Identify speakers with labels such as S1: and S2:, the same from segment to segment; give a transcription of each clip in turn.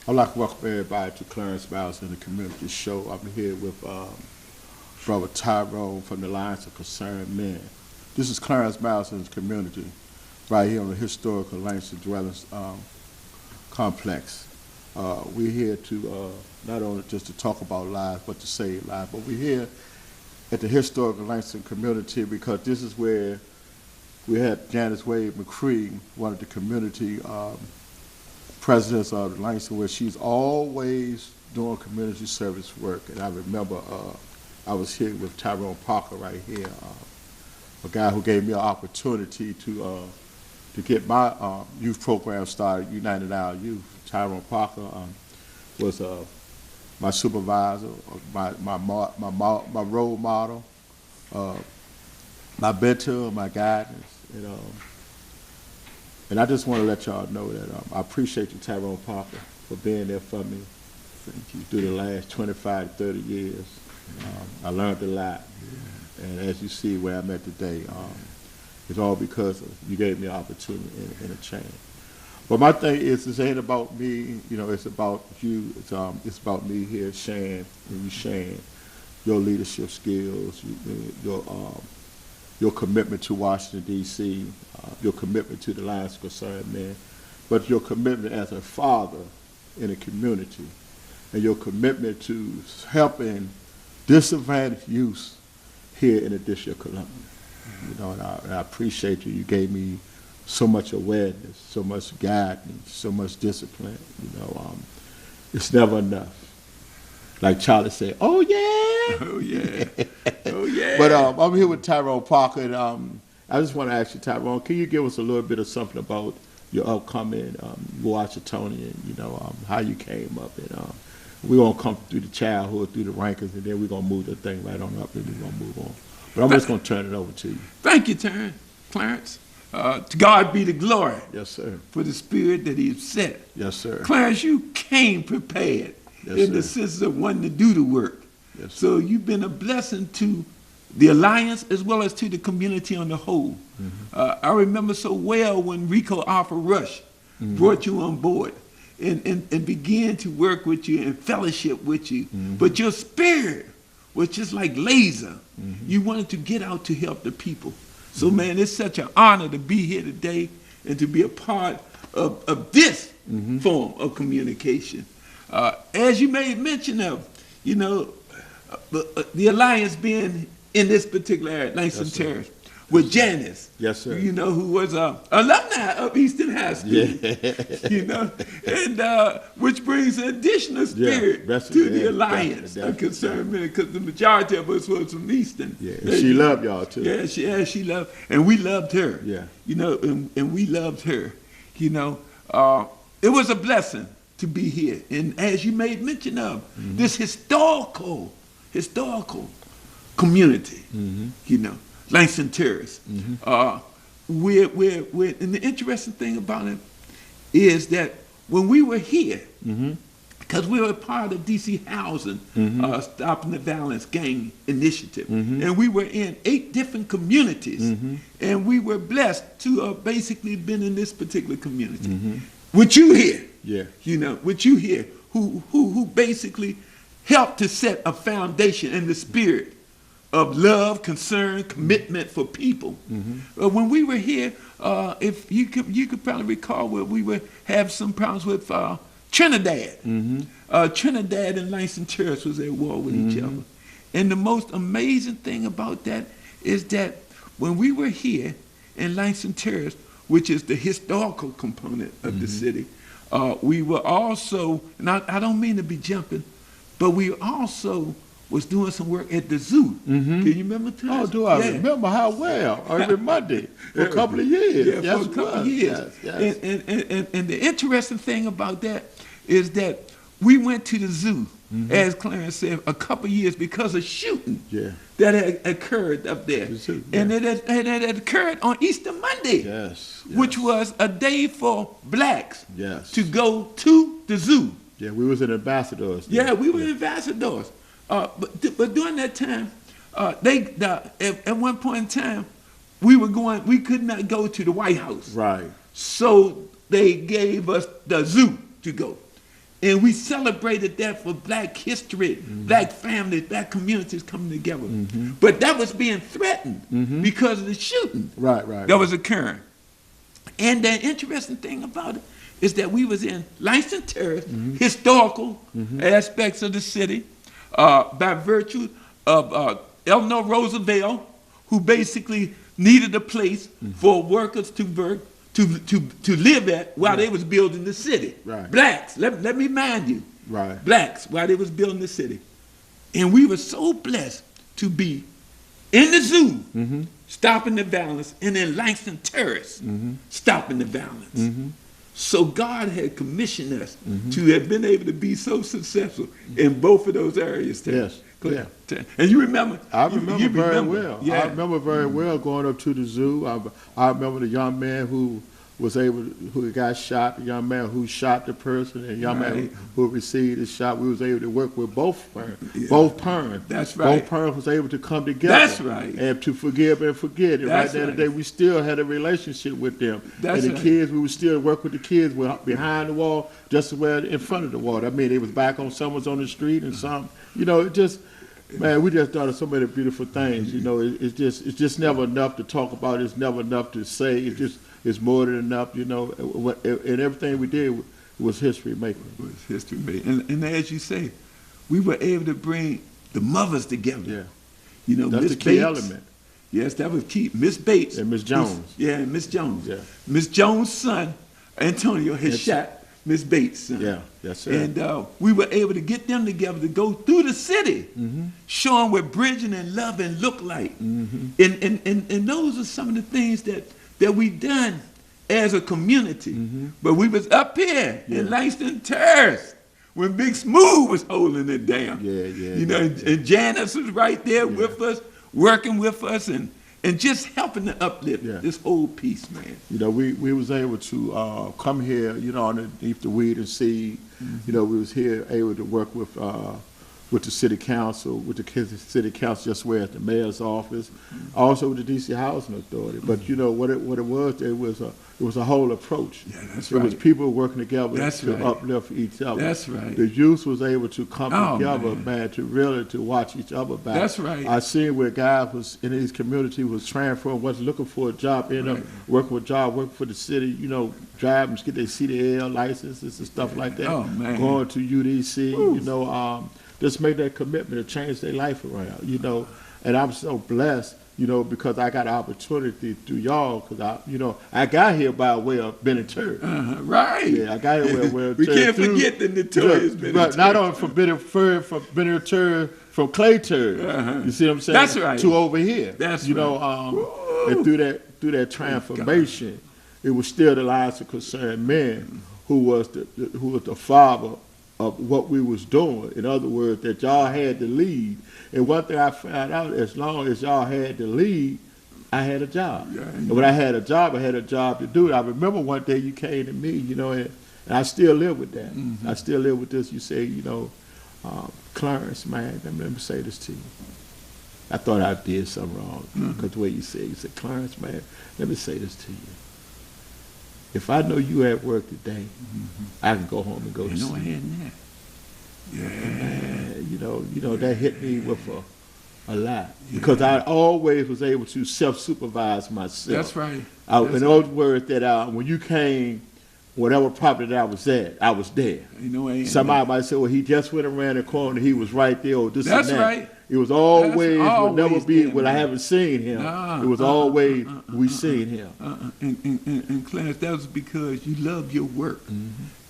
S1: I'd like to welcome everybody to Clarence Miles in the Community Show. I'm here with Brother Tyron from the Alliance of Concerned Men. This is Clarence Miles in the Community, right here on the historical Langston Dwellings Complex. We're here to not only just to talk about lives, but to save lives. But we're here at the historical Langston community because this is where we had Janice Wade McCree, one of the community presidents of Langston, where she's always doing community service work. And I remember I was here with Tyron Parker right here, a guy who gave me an opportunity to get my youth program started, United Our Youth. Tyron Parker was my supervisor, my role model, my mentor, my guidance. And I just want to let y'all know that I appreciate you, Tyron Parker, for being there for me. Thank you. Through the last 25 to 30 years. I learned a lot. Yeah. And as you see where I'm at today, it's all because you gave me an opportunity and a chance. But my thing is, this ain't about me, it's about you. It's about me here sharing, and you sharing your leadership skills, your commitment to Washington, D.C., your commitment to the Alliance of Concerned Men, but your commitment as a father in a community, and your commitment to helping disadvantaged youth here in the District of Columbia. And I appreciate you. You gave me so much awareness, so much guidance, so much discipline. It's never enough. Like Charlie said, oh yeah,
S2: oh yeah, oh yeah.
S1: But I'm here with Tyron Parker, and I just want to ask you, Tyron, can you give us a little bit of something about your upcoming Washingtonian? How you came up, and we're gonna come through the childhood, through the rankings, and then we're gonna move the thing right on up, and we're gonna move on. But I'm just gonna turn it over to you.
S2: Thank you, Clarence. To God be the glory.
S1: Yes, sir.
S2: For the spirit that He has set.
S1: Yes, sir.
S2: Clarence, you came prepared.
S1: Yes,
S2: in the sense of wanting to do the work.
S1: Yes,
S2: so you've been a blessing to the Alliance as well as to the community on the whole. Mm-hmm. I remember so well when Rico Alpha Rush brought you on board and began to work with you and fellowship with you. Mm-hmm. But your spirit was just like laser. Mm-hmm. You wanted to get out to help the people. So man, it's such an honor to be here today and to be a part of this form of communication. As you made mention of, the Alliance being in this particular area, Langston Terrace, with Janice,
S1: yes, sir.
S2: Who was an alumni of Eastern High School,
S1: yeah.
S2: and which brings an additional spirit to the Alliance of Concerned Men, because the majority of us was from Eastern.
S1: Yeah, and she loved y'all too.
S2: Yeah, she loved, and we loved her.
S1: Yeah,
S2: and we loved her. It was a blessing to be here, and as you made mention of, this historical community, Langston Terrace. We're and the interesting thing about it is that when we were here, because we were part of DC Housing, Stopping the Violence Gang Initiative, and we were in 8 different communities, and we were blessed to have basically been in this particular community. With you here.
S1: Yeah.
S2: With you here, who basically helped to set a foundation in the spirit of love, concern, commitment for people. When we were here, if you could probably recall where we would have some problems with Trinidad. Trinidad and Langston Terrace was at war with each other. And the most amazing thing about that is that when we were here in Langston Terrace, which is the historical component of the city, we were also, and I don't mean to be jumping, but we also was doing some work at the zoo. Can you remember, Tyron?
S1: Oh, do I remember how well? Every Monday for a couple of years.
S2: Yeah, yes, for a couple of years. Yes. And the interesting thing about that is that we went to the zoo, as Clarence said, a couple of years because of shooting that had occurred up there. And it had occurred on Easter Monday, which was a day for blacks to go to the zoo.
S1: Yeah, we was in ambassadors.
S2: Yeah, we were ambassadors. But during that time, at one point in time, we could not go to the White House.
S1: Right.
S2: So they gave us the zoo to go. And we celebrated that for black history, black families, black communities coming together. But that was being threatened because of the shooting that was occurring. And the interesting thing about it is that we was in Langston Terrace, historical aspects of the city, by virtue of Eleanor Roosevelt, who basically needed a place for workers to work, to live at while they was building the city. Blacks, let me remind you, blacks, while they was building the city. And we were so blessed to be in the zoo, stopping the violence, and in Langston Terrace, stopping the violence. So God had commissioned us to have been able to be so successful in both of those areas.
S1: Yes. Yeah.
S2: And you remember?
S1: I remember very well.
S2: Yeah.
S1: I remember very well going up to the zoo. I remember the young man who got shot, the young man who shot the person, and the young man who received the shot. We was able to work with both parents. Both parents.
S2: That's right.
S1: Both parents was able to come together.
S2: That's right.
S1: And to forgive and forget. And
S2: That's
S1: right there today, we still had a relationship with them.
S2: That's
S1: and the kids, we would still work with the kids behind the wall, just as well in front of the wall. I mean, they was back on, some was on the street, and some, it just. Man, we just done so many beautiful things. It's just never enough to talk about. It's never enough to say. It's more than enough. And everything we did was history making.
S2: It was history making. And as you say, we were able to bring the mothers together.
S1: Yeah. That's
S2: Miss
S1: the key
S2: Bates,
S1: element.
S2: Yes, that was key. Miss Bates
S1: and Miss Jones.
S2: Miss Jones.
S1: Yeah.
S2: Miss Jones' son, Antonio, had shot Miss Bates' son.
S1: Yeah, that's it.
S2: And we were able to get them together to go through the city, showing what bridging and loving look like. And those are some of the things that we done as a community. But we was up here in Langston Terrace when Big Smooth was holding it down. And Janice was right there with us, working with us, and just helping to uplift this whole piece, man.
S1: We was able to come here, underneath the weed and seed. We was here able to work with the city council, city council just where at the mayor's office, also with the DC Housing Authority. But what it was a whole approach.
S2: Yeah, that's
S1: It was people working together
S2: That's
S1: to
S2: right.
S1: uplift each other.
S2: That's right.
S1: The youth was able to come together,
S2: man.
S1: to watch each other back.
S2: That's right.
S1: I seen where guys was in these communities was transferring, wasn't looking for a job, ended up working with a job, working for the city, driving, get their CDL licenses and stuff like that.
S2: Oh, man.
S1: Going to UDC, just make that commitment to change their life around, And I'm so blessed, because I got an opportunity through y'all, because I got here by way of Ben and Terry.
S2: Right.
S1: Yeah, I got here by way of
S2: We can't forget the notorious Ben and Terry.
S1: Not only from Ben and Terry, from Clay Terry. You see what I'm saying?
S2: That's right.
S1: To over here.
S2: That's
S1: right. And through that transformation, it was still the lives of concerned men who was the father of what we was doing. In other words, that y'all had to lead. And one thing I found out, as long as y'all had to lead, I had a job. And when I had a job, I had a job to do. I remember one day you came to me, and I still live with that. I still live with this. You say, Clarence, man, let me say this to you. I thought I did something wrong, because the way you said, Clarence, man, let me say this to you. If I know you at work today, I can go home and go to sleep.
S2: No ahead in that.
S1: Man, that hit me with a lot. Because I always was able to self-supervise myself.
S2: That's right.
S1: In other words, that when you came, whatever property that I was at, I was there. Somebody might say, well, he just went around the corner, he was right there, or this and that.
S2: That's right.
S1: It was always, would never be,
S2: there,
S1: well, I haven't seen him. It was always, we seen him.
S2: And Clarence, that was because you loved your work.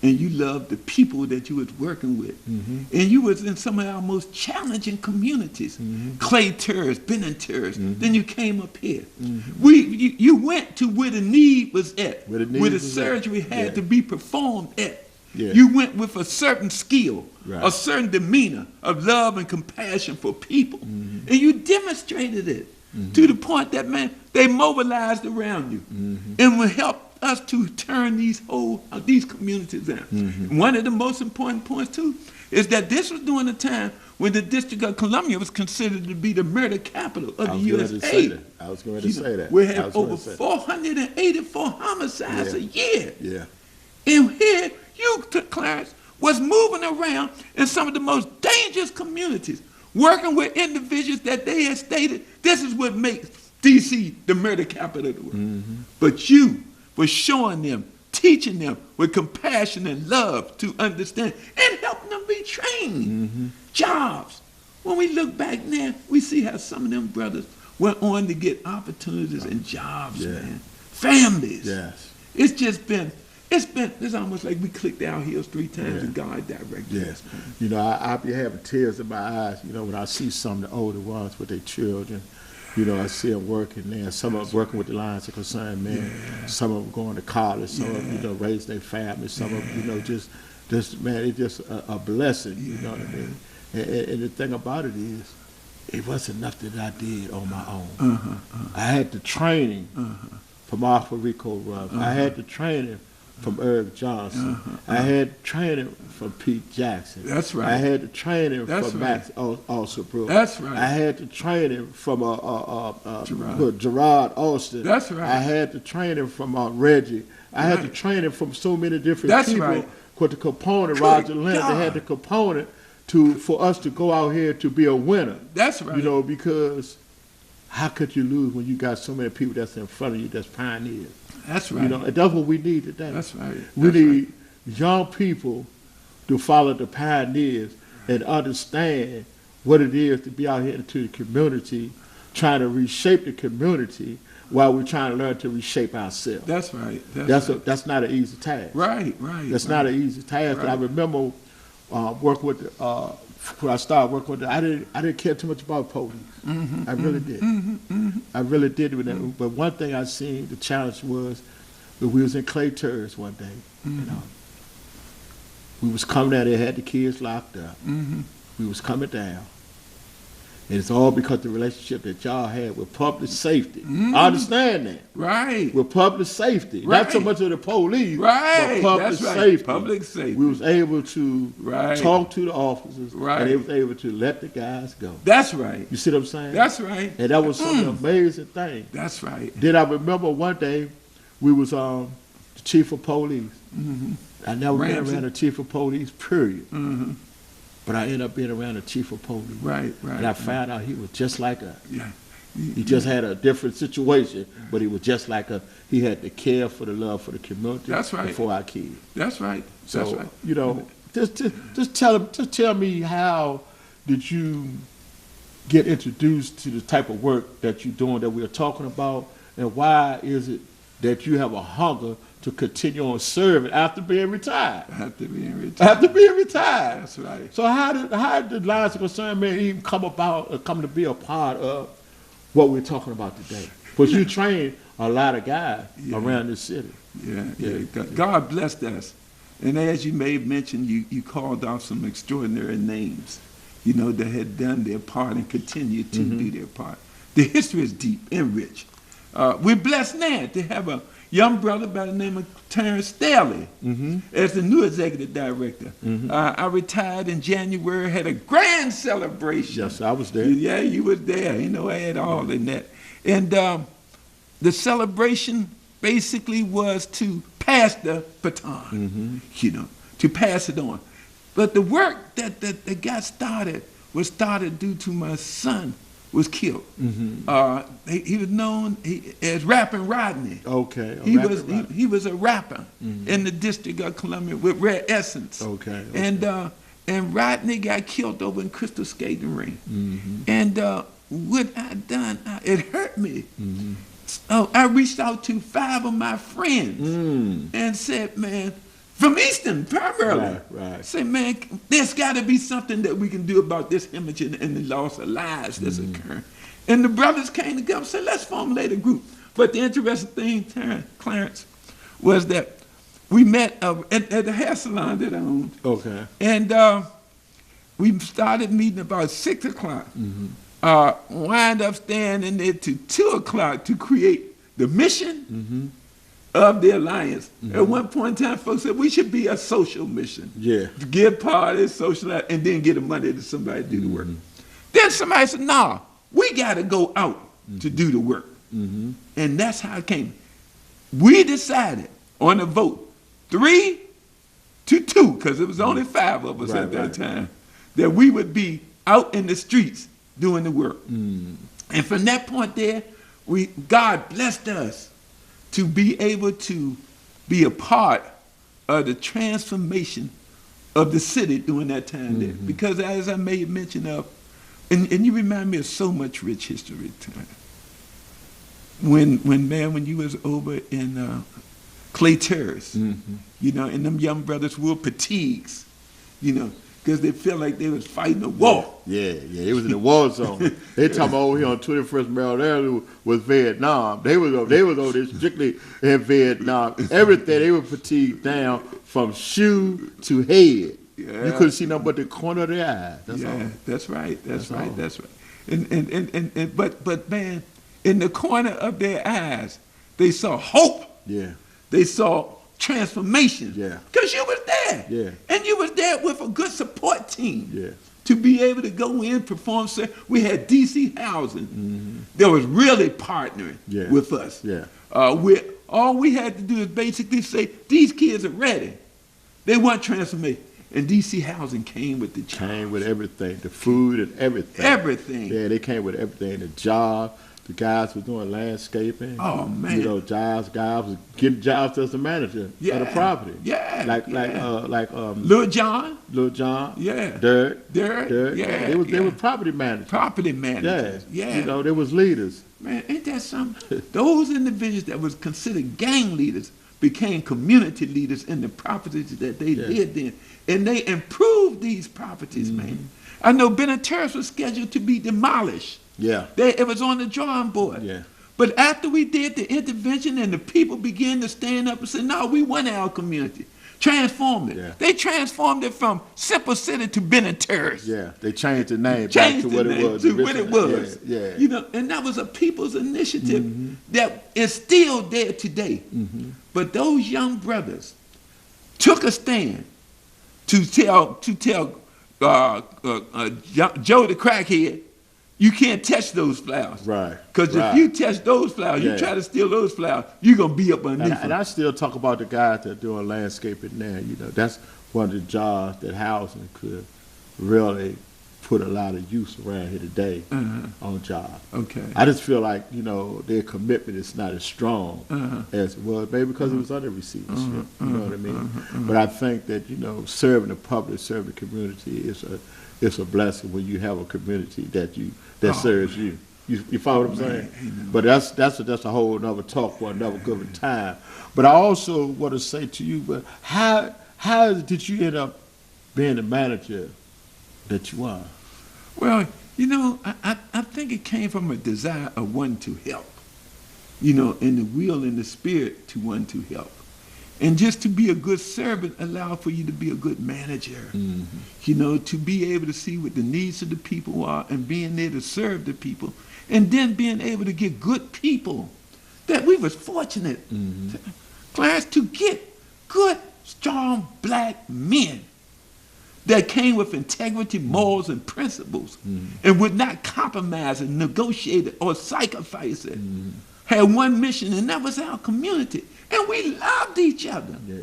S2: And you loved the people that you was working with. And you was in some of our most challenging communities. Clay Terrace, Benning Terrace. Then you came up here. You went to where the need was at, where the surgery had to be performed at. You went with a certain skill, a certain demeanor of love and compassion for people. And you demonstrated it to the point that, man, they mobilized around you and will help us to turn these communities out. One of the most important points, too, is that this was during a time when the District of Columbia was considered to be the murder capital of the USA.
S1: I was going to say that.
S2: We have over 484 homicides a year.
S1: Yeah.
S2: And here, Clarence, was moving around in some of the most dangerous communities, working with individuals that they had stated, this is what makes D.C. the murder capital of the world. Mm-hmm. But you were showing them, teaching them with compassion and love to understand and helping them be trained. Jobs. When we look back now, we see how some of them brothers went on to get opportunities and jobs, man. Families.
S1: Yes.
S2: It's almost like we clicked our heels 3 times and God directed us.
S1: You know, I be having tears in my eyes, you know, when I see some of the older ones with their children. You know, I see them working there. Some of them working with the Lions of Concern, man. Yeah. Some of them going to college. Some of them, you know, raising their families. Some of them, you know, just man, it's just a blessing, you know what I mean? And the thing about it is, it wasn't nothing that I did on my own. I had the training from Alpha Rico Ruff. I had the training from Irv Johnson. I had training from Pete Jackson.
S2: That's right.
S1: I had the training from Max Alsabrook.
S2: That's right.
S1: I had the training from Gerard Austin.
S2: That's right.
S1: I had the training from Reggie. I had the training from so many different people.
S2: Right.
S1: With the component, Roger Lynn, they had the component for us to go out here to be a winner.
S2: That's right.
S1: You know, because how could you lose when you got so many people that's in front of you that's pioneers?
S2: That's right.
S1: You know, and that's what we need today.
S2: That's right.
S1: We need young people to follow the pioneers and understand what it is to be out here into the community, trying to reshape the community while we're trying to learn to reshape ourselves.
S2: That's right.
S1: That's not an easy task.
S2: Right.
S1: That's not an easy task. Right. I remember working with when I started working with I didn't care too much about police. I really did. I really did. But one thing I seen, the challenge was when we was in Clay Terrace one day. You know, we was coming out there, had the kids locked up. We was coming down. And it's all because of the relationship that y'all had with public safety. I understand that.
S2: Right.
S1: With public safety.
S2: Right.
S1: Not so much of the police,
S2: right.
S1: but public
S2: That's right.
S1: safety.
S2: Public safety.
S1: We was able to talk to the officers,
S2: right.
S1: and they was able to let the guys go.
S2: That's right.
S1: You see what I'm saying?
S2: That's right.
S1: And that was some amazing thing.
S2: That's right.
S1: Then I remember one day, we was the chief of police. I never been around the chief of police, period. But I ended up being around the chief of police.
S2: Right.
S1: And I found out he was just like us.
S2: Yeah.
S1: He just had a different situation, but he was just like us. He had the care for the love for the community.
S2: That's right.
S1: And for our kids.
S2: That's right.
S1: So,
S2: That's right.
S1: You know, just tell me, how did you get introduced to the type of work that you're doing that we're talking about, and why is it that you have a hunger to continue on serving after being retired?
S2: After being retired. That's right.
S1: So how did the Lions of Concern, man, even come to be a part of what we're talking about today? Because you train a lot of guys around this city.
S2: Yeah. God blessed us. And as you may have mentioned, you called off some extraordinary names, you know, that had done their part and continue to do their part. The history is deep and rich. We're blessed now to have a young brother by the name of Tyron as the new executive director. I retired in January, had a grand celebration.
S1: Yes, I was there.
S2: Yeah, you were there. You know, I had all in that. And the celebration basically was to pass the baton, you know, to pass it on. But the work that got started was started due to my son was killed. He was known as Rapping Rodney.
S1: Okay.
S2: He was a rapper in the District of Columbia with Rare Essence.
S1: Okay.
S2: And Rodney got killed over in Crystal Skating Ring. And what I done, it hurt me. So I reached out to 5 of my friends and said, man, from Easton primarily.
S1: Right.
S2: Say, man, there's got to be something that we can do about this image and the loss of lives that's occurring. And the brothers came together and said, let's formulate a group. But the interesting thing, Clarence, was that we met at the hair salon that I owned.
S1: Okay.
S2: And we started meeting about 6 o'clock. Wind up staying in there to 2 o'clock to create the mission of the Alliance. At one point in time, folks said we should be a social mission.
S1: Yeah.
S2: To give parties, socialize, and then get the money to somebody to do the work. Then somebody said, nah, we got to go out to do the work. And that's how it came. We decided on a vote, 3-2, knew, because it was only 5 of us at that time, that we would be out in the streets doing the work. And from that point there, God blessed us to be able to be a part of the transformation of the city during that time there. Because as I made mention of, and you remind me of so much rich history time. When you was over in Clay Terrace, you know, and them young brothers wore fatigues, you know, because they felt like they was fighting a war.
S1: Yeah, it was in the war zone. They talking about over here on 21st Maryland Avenue was Vietnam. They was over there strictly in Vietnam. Everything, they were fatigued down from shoe to head. Yeah. You couldn't see nothing but the corner of their eye. That's all.
S2: That's right. That's right. But man, in the corner of their eyes, they saw hope.
S1: Yeah.
S2: They saw transformation.
S1: Yeah.
S2: Because you was there.
S1: Yeah.
S2: And you was there with a good support team.
S1: Yeah.
S2: To be able to go in, perform. We had DC Housing that was really partnering with us.
S1: Yeah.
S2: All we had to do is basically say, these kids are ready. They want transformation. And DC Housing came with the job.
S1: Came with everything, the food and everything.
S2: Everything.
S1: Yeah, they came with everything. The job, the guys were doing landscaping.
S2: Oh man.
S1: You know, guys was getting jobs as the manager of the property.
S2: Yeah.
S1: Like
S2: Lil John.
S1: Yeah.
S2: Dirt.
S1: Yeah. They were property managers.
S2: Property managers. Yeah.
S1: You know, they was leaders.
S2: Man, ain't that something? Those individuals that was considered gang leaders became community leaders in the properties that they lived in. And they improved these properties, man. I know Bennett Terrace was scheduled to be demolished.
S1: Yeah.
S2: It was on the drawing board.
S1: Yeah.
S2: But after we did the intervention and the people began to stand up and say, no, we want our community. Transformed it.
S1: Yeah.
S2: They transformed it from Simple City to Bennett Terrace.
S1: Yeah. They changed the name back to what it was.
S2: To what it was.
S1: Yeah.
S2: You know, and that was a people's initiative that is still there today. But those young brothers took a stand to tell Joe the crackhead, you can't touch those flowers.
S1: Right.
S2: Because if you touch those flowers, you try to steal those flowers, you're going to be up underneath them.
S1: And I still talk about the guys that are doing landscaping now. You know, that's one of the jobs that housing could really put a lot of use around here today on jobs.
S2: Okay.
S1: I just feel like, you know, their commitment is not as strong as it was, maybe because it was under receivership. You know what I mean? But I think that, you know, serving the public, serving the community is a blessing when you have a community that serves you. You follow what I'm saying? But that's a whole another talk for another good time. But I also want to say to you, but how did you end up being the manager that you are?
S2: Well, you know, I think it came from a desire of wanting to help, you know, and the will and the spirit to want to help. And just to be a good servant allow for you to be a good manager, you know, to be able to see what the needs of the people are and being there to serve the people. And then being able to get good people. That we was fortunate, Clarence, to get good, strong black men that came with integrity, morals, and principles, and would not compromise and negotiate or sacrifice it. Had one mission, and that was our community. And we loved each other. Yeah.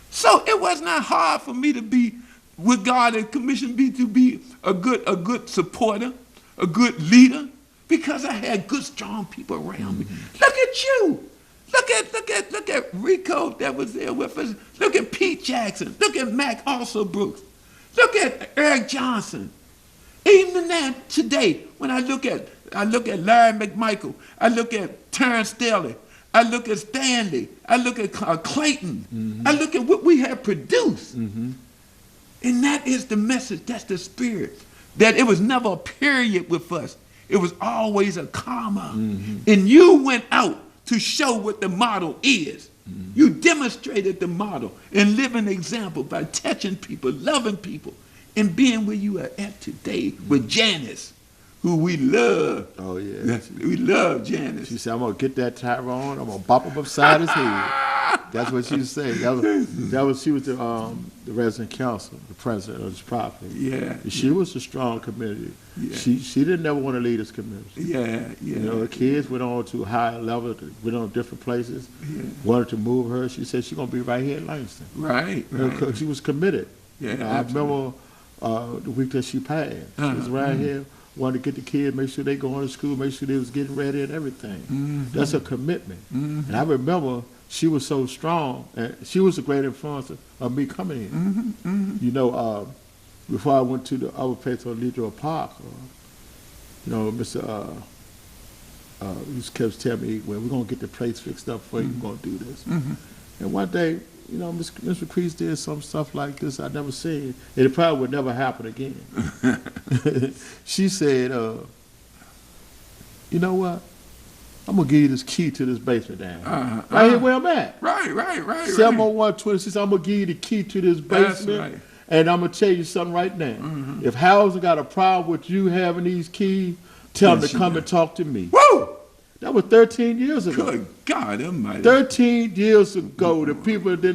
S2: So it was not hard for me to be, what God had commissioned me to be, a good supporter, a good leader, because I had good, strong people around me. Look at you. Look at Rico that was there with us. Look at Pete Jackson. Look at Mac also Brooks. Look at Eric Johnson. Even now, today, when I look at Larry McMichael, I look at Terrence Staley, I look at Stanley, I look at Clayton, I look at what we have produced. And that is the message, that's the spirit. That it was never a period with us. It was always a comma. And you went out to show what the model is. You demonstrated the model and live an example by touching people, loving people, and being where you are at today with Janice, who we love.
S1: Oh, yeah.
S2: We love Janice.
S1: She said, I'm going to get that Tyron, I'm going to bop him upside his head. That's what she was saying. She was the resident council, the president of this property.
S2: Yeah.
S1: She was a strong community.
S2: Yeah.
S1: She didn't never want to leave this community.
S2: Yeah.
S1: You know, the kids went on to a higher level, went on different places,
S2: Yeah.
S1: wanted to move her. She said she's going to be right here in Langston.
S2: Right.
S1: She was committed.
S2: Yeah.
S1: You know, I remember the week that she passed. She was right here, wanted to get the kids, make sure they going to school, make sure they was getting ready and everything. That's a commitment. And I remember she was so strong, and she was a great influence of me coming here. You know, before I went to the other place on Legion Park, you know, Mr. He kept telling me, well, we're going to get the place fixed up for you, we're going to do this. And one day, you know, Mr. Crease did some stuff like this I never seen, and it probably would never happen again. She said, you know what? I'm going to give you this key to this basement down right here where I'm at.
S2: Right.
S1: 70126, I'm going to give you the key to this basement.
S2: That's right.
S1: And I'm going to tell you something right now. If housing got a problem with you having these keys, tell them to come and talk to me.
S2: Woo!
S1: That was 13 years ago.
S2: Good God Almighty.
S1: 13 years ago, the people they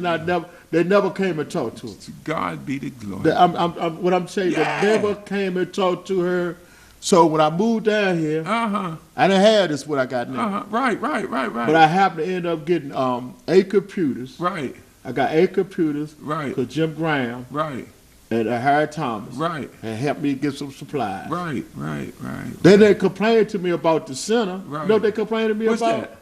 S1: never came and talked to her.
S2: To God be the glory.
S1: What I'm saying, they never came and talked to her. So when I moved down here, I didn't have this what I got now.
S2: Right.
S1: But I happened to end up getting 8 computers.
S2: Right.
S1: I got 8 computers.
S2: Right.
S1: Because Jim Graham.
S2: Right.
S1: And Harry Thomas.
S2: Right.
S1: And helped me get some supplies.
S2: Right.
S1: Then they complained to me about the center.
S2: Right.
S1: You know what they complained to me
S2: What's
S1: about?
S2: that?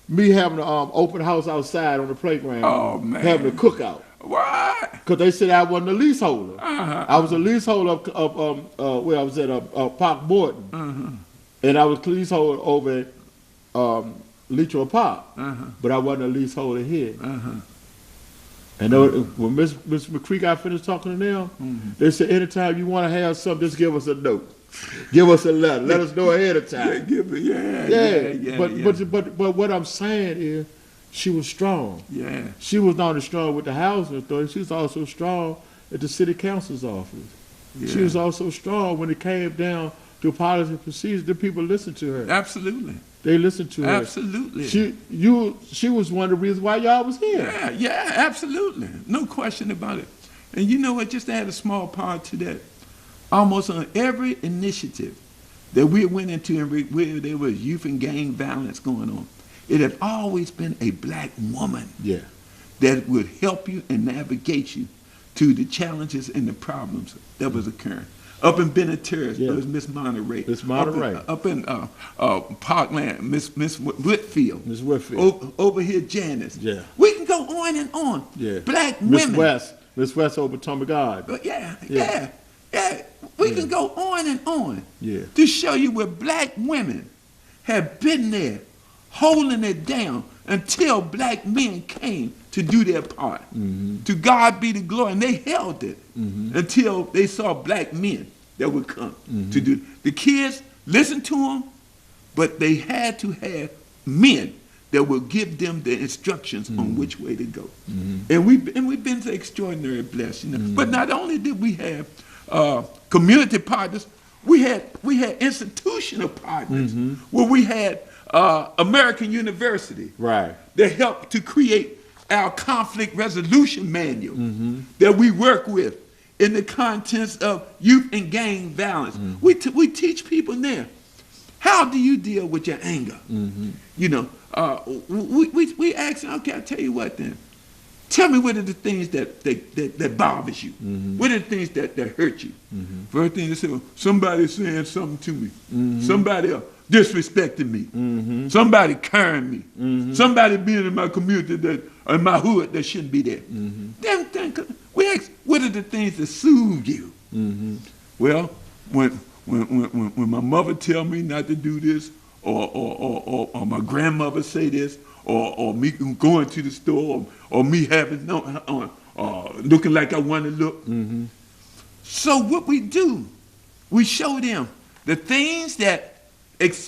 S1: Me having an open house outside on the playground.
S2: Oh, man.
S1: Having a cookout.
S2: What?
S1: Because they said I wasn't a leaseholder.
S2: Uh-huh.
S1: I was a leaseholder of where I was at Park Morton.
S2: Uh-huh.
S1: And I was a leaseholder over at Leitrim Park.
S2: Uh-huh.
S1: But I wasn't a leaseholder here.
S2: Uh-huh.
S1: And when Miss McCree got finished talking to them, they said, anytime you want to have something, just give us a note. Give us a letter. Let us know ahead of time. But what I'm saying is, she was strong.
S2: Yeah.
S1: She was not only strong with the housing authority, she was also strong at the city council's office.
S2: Yeah.
S1: She was also strong when it came down to policy and procedures. The people listened to her.
S2: Absolutely.
S1: They listened to her.
S2: Absolutely.
S1: She was one of the reasons why y'all was here.
S2: Yeah, absolutely. No question about it. And you know what? Just to add a small part to that, almost on every initiative that we went into and where there was youth and gang violence going on, it had always been a black woman that would help you and navigate you to the challenges and the problems that was occurring. Up in Bennett Terrace, it was Miss Monterey.
S1: Miss Monterey.
S2: Up in Parkland, Miss Whitfield.
S1: Miss Whitfield.
S2: Over here, Janice.
S1: Yeah.
S2: We can go on and on.
S1: Yeah.
S2: Black women.
S1: Miss West over Tommy God.
S2: Yeah. We can go on and on.
S1: Yeah.
S2: To show you where black women have been there, holding it down until black men came to do their part. To God be the glory. And they held it until they saw black men that would come to do it. The kids listened to them, but they had to have men that will give them the instructions on which way to go. And we've been so extraordinarily blessed. You know? But not only did we have community partners, we had institutional partners where we had American University that helped to create our conflict resolution manual that we work with in the contents of youth and gang violence. We teach people now, how do you deal with your anger? You know, we ask them, okay, I'll tell you what then. Tell me what are the things that bothers you? What are the things that hurt you? First thing they say, well, somebody saying something to me. Somebody disrespecting me. Somebody carrying me. Somebody being in my community in my hood that shouldn't be there. Then we ask, what are the things that soothe you? Well, when my mother tell me not to do this, or my grandmother say this, or me going to the store, or me having looking like I want to look. So what we do, we show them the things that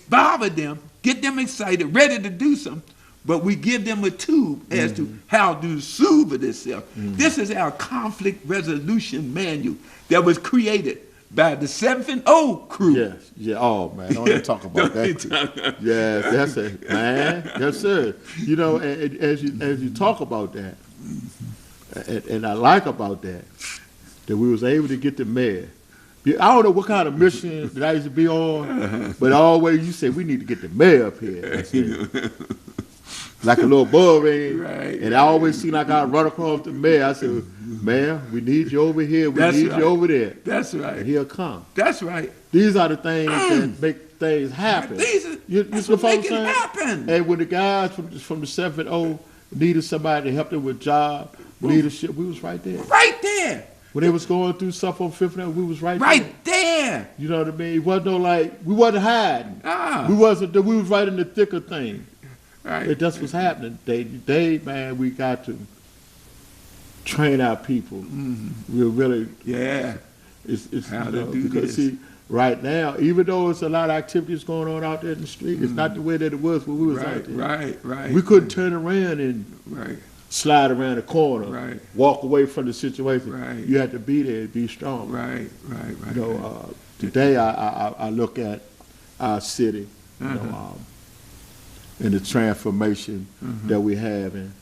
S2: bother them, get them excited, ready to do something, but we give them a tool as to how to soothe itself. This is our conflict resolution manual that was created by the 7th and O crew.
S1: Yes, yeah. Oh man, don't even talk about that. Yes, that's it, man. Yes, sir. You know, and as you talk about that, and I like about that we was able to get the mayor. I don't know what kind of mission that I used to be on, but always you say we need to get the mayor up here. That's it. Like a little bull ring.
S2: Right.
S1: And I always seem like I run across the mayor. I said, Mayor, we need you over here. We need you over there.
S2: That's right.
S1: And he'll come.
S2: That's right.
S1: These are the things that make things happen.
S2: That's what make it happen.
S1: And when the guys from the 7th and O needed somebody to help them with job, leadership, we was right there.
S2: Right there.
S1: When they was going through stuff on 5th and O, we was right there.
S2: Right there.
S1: You know what I mean? It wasn't no like, we wasn't hiding. We was right in the thick of things.
S2: Right.
S1: That's what's happening. Man, we got to train our people.
S2: Mm-hmm.
S1: We're really,
S2: it's how to do
S1: because
S2: this.
S1: See, right now, even though it's a lot of activities going on out there in the street, it's not the way that it was when we was out there.
S2: Right.
S1: We couldn't turn around and slide around the corner, walk away from the situation.
S2: Right.
S1: You had to be there and be strong.
S2: Right.
S1: You know, today I look at our city, you know, and the transformation that we have, and